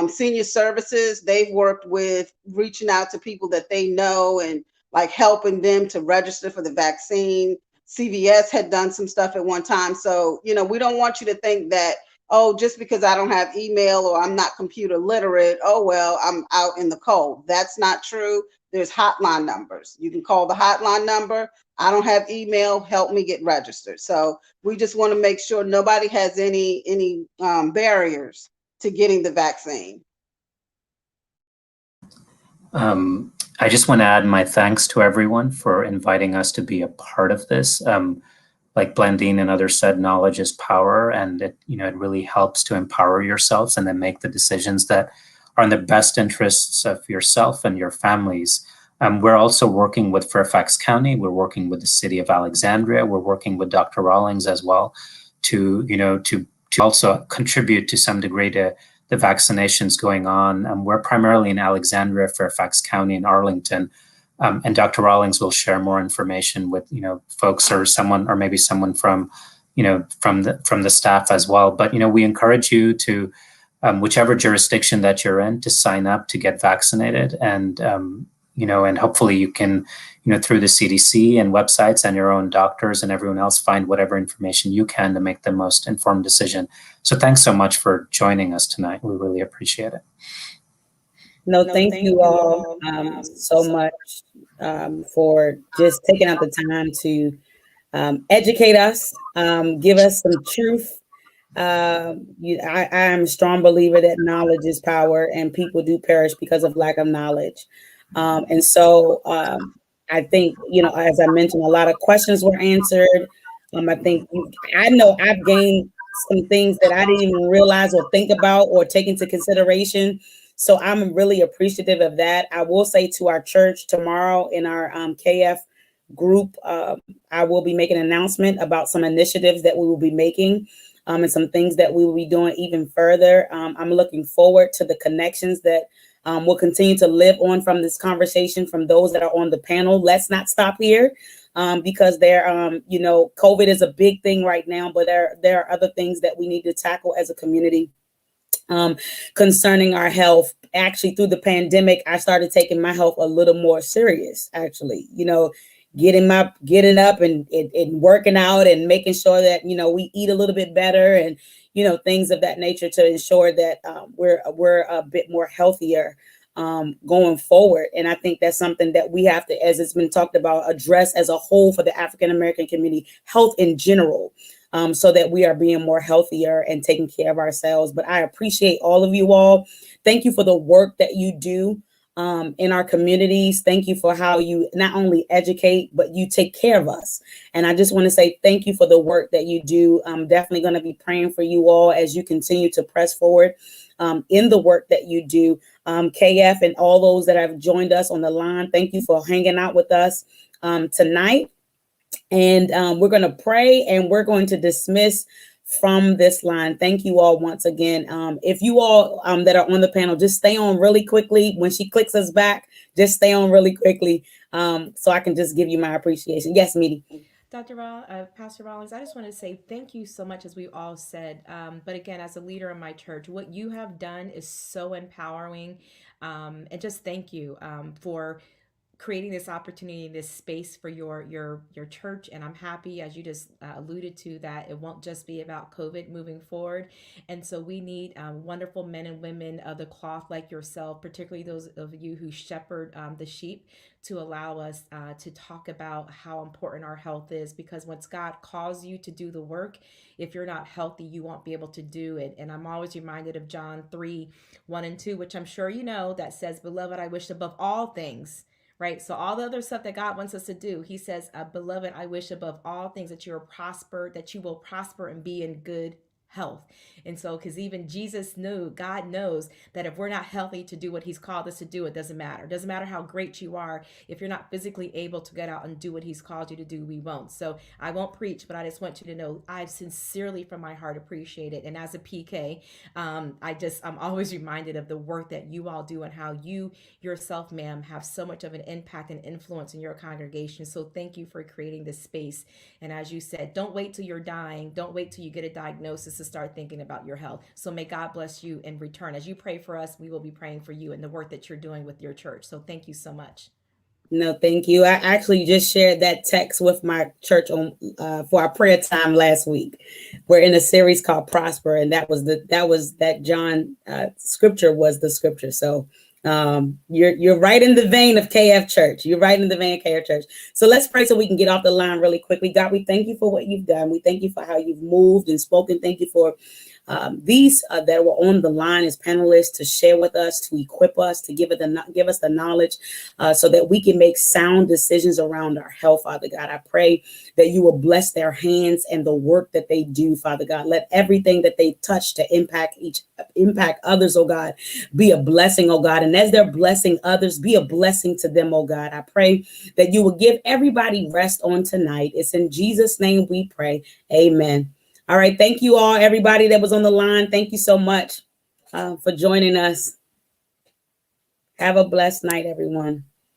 Senior services, they've worked with reaching out to people that they know and like helping them to register for the vaccine. CVS had done some stuff at one time. So, we don't want you to think that, just because I don't have email or I'm not computer literate, I'm out in the cold. That's not true. there's hotline numbers. You can call the hotline number. I don't have email, help me get registered. So we just want to make sure nobody has any barriers to getting the vaccine. I just want to add my thanks to everyone for inviting us to be a part of this. Like Blandine and others said, knowledge is power, and it really helps to empower yourselves and then make the decisions that are in the best interests of yourself and your families. We're also working with Fairfax County. We're working with the city of Alexandria. We're working with Dr. Rawlings as well to also contribute to some degree to the vaccinations going on. We're primarily in Alexandria, Fairfax County, and Arlington. And Dr. Rawlings will share more information with folks or someone, or maybe someone from from the staff as well. But we encourage you to whichever jurisdiction that you're in to sign up to get vaccinated, and and hopefully you can through the CDC and websites and your own doctors and everyone else find whatever information you can to make the most informed decision. So thanks so much for joining us tonight. We really appreciate it. No, thank you all so much for just taking out the time to educate us, give us some truth. I am a strong believer that knowledge is power, and people do perish because of lack of knowledge. And so I think, as I mentioned, a lot of questions were answered. I know I've gained some things that I didn't even realize or think about or take into consideration. So I'm really appreciative of that. I will say to our church tomorrow in our KF group, I will be making an announcement about some initiatives that we will be making and some things that we will be doing even further. I'm looking forward to the connections that will continue to live on from this conversation from those that are on the panel. Let's not stop here because COVID is a big thing right now, but there are other things that we need to tackle as a community. Concerning our health. Actually, through the pandemic, I started taking my health a little more serious, actually, getting up and working out and making sure that, we eat a little bit better and, things of that nature to ensure that we're a bit more healthier going forward. And I think that's something that we have to, as it's been talked about, address as a whole for the African-American community, health in general. So that we are being more healthier and taking care of ourselves. But I appreciate all of you all. Thank you for the work that you do in our communities. Thank you for how you not only educate, but you take care of us. And I just want to say thank you for the work that you do. I'm definitely going to be praying for you all as you continue to press forward in the work that you do. KF and all those that have joined us on the line, thank you for hanging out with us tonight. And we're going to pray and we're going to dismiss from this line. Thank you all once again. If you all that are on the panel, just stay on really quickly. When she clicks us back, just stay on really quickly so I can just give you my appreciation. Yes, Meedy. Pastor Rawlings, I just want to say thank you so much, as we've all said. But again, as a leader in my church, what you have done is so empowering. And just thank you for creating this opportunity, this space for your church. And I'm happy, as you just alluded to, that it won't just be about COVID moving forward. And so we need wonderful men and women of the cloth like yourself, particularly those of you who shepherd the sheep, to allow us to talk about how important our health is, because once God calls you to do the work, if you're not healthy, you won't be able to do it. And I'm always reminded of John 3:1-2, which I'm sure you know, that says, "Beloved, I wish above all things," right? So all the other stuff that God wants us to do, he says, "Beloved, I wish above all things that you will prosper and be in good health." And so, because even Jesus knew, God knows that if we're not healthy to do what he's called us to do, it doesn't matter. It doesn't matter how great you are. If you're not physically able to get out and do what he's called you to do, we won't. So I won't preach, but I just want you to know I sincerely from my heart appreciate it. And as a PK, I'm always reminded of the work that you all do and how you yourself, ma'am, have so much of an impact and influence in your congregation. So thank you for creating this space. And as you said, don't wait till you're dying. Don't wait till you get a diagnosis to start thinking about your health. So may God bless you in return. As you pray for us, we will be praying for you and the work that you're doing with your church. So thank you so much. No, thank you. I actually just shared that text with my church on for our prayer time last week. We're in a series called Prosper, and that John scripture was the scripture. So You're right in the vein of KF Church. You're right in the vein of KF Church. So let's pray so we can get off the line really quickly. God, we thank you for what you've done. We thank you for how you've moved and spoken. Thank you for these that were on the line as panelists to share with us, to equip us, to give us the knowledge so that we can make sound decisions around our health, Father God. I pray that you will bless their hands and the work that they do, Father God. Let everything that they touch to impact others, oh God, be a blessing, oh God. And as they're blessing others, be a blessing to them, oh God. I pray that you will give everybody rest on tonight. It's in Jesus' name we pray. Amen. All right. Thank you all, everybody that was on the line. Thank you so much for joining us. Have a blessed night, everyone.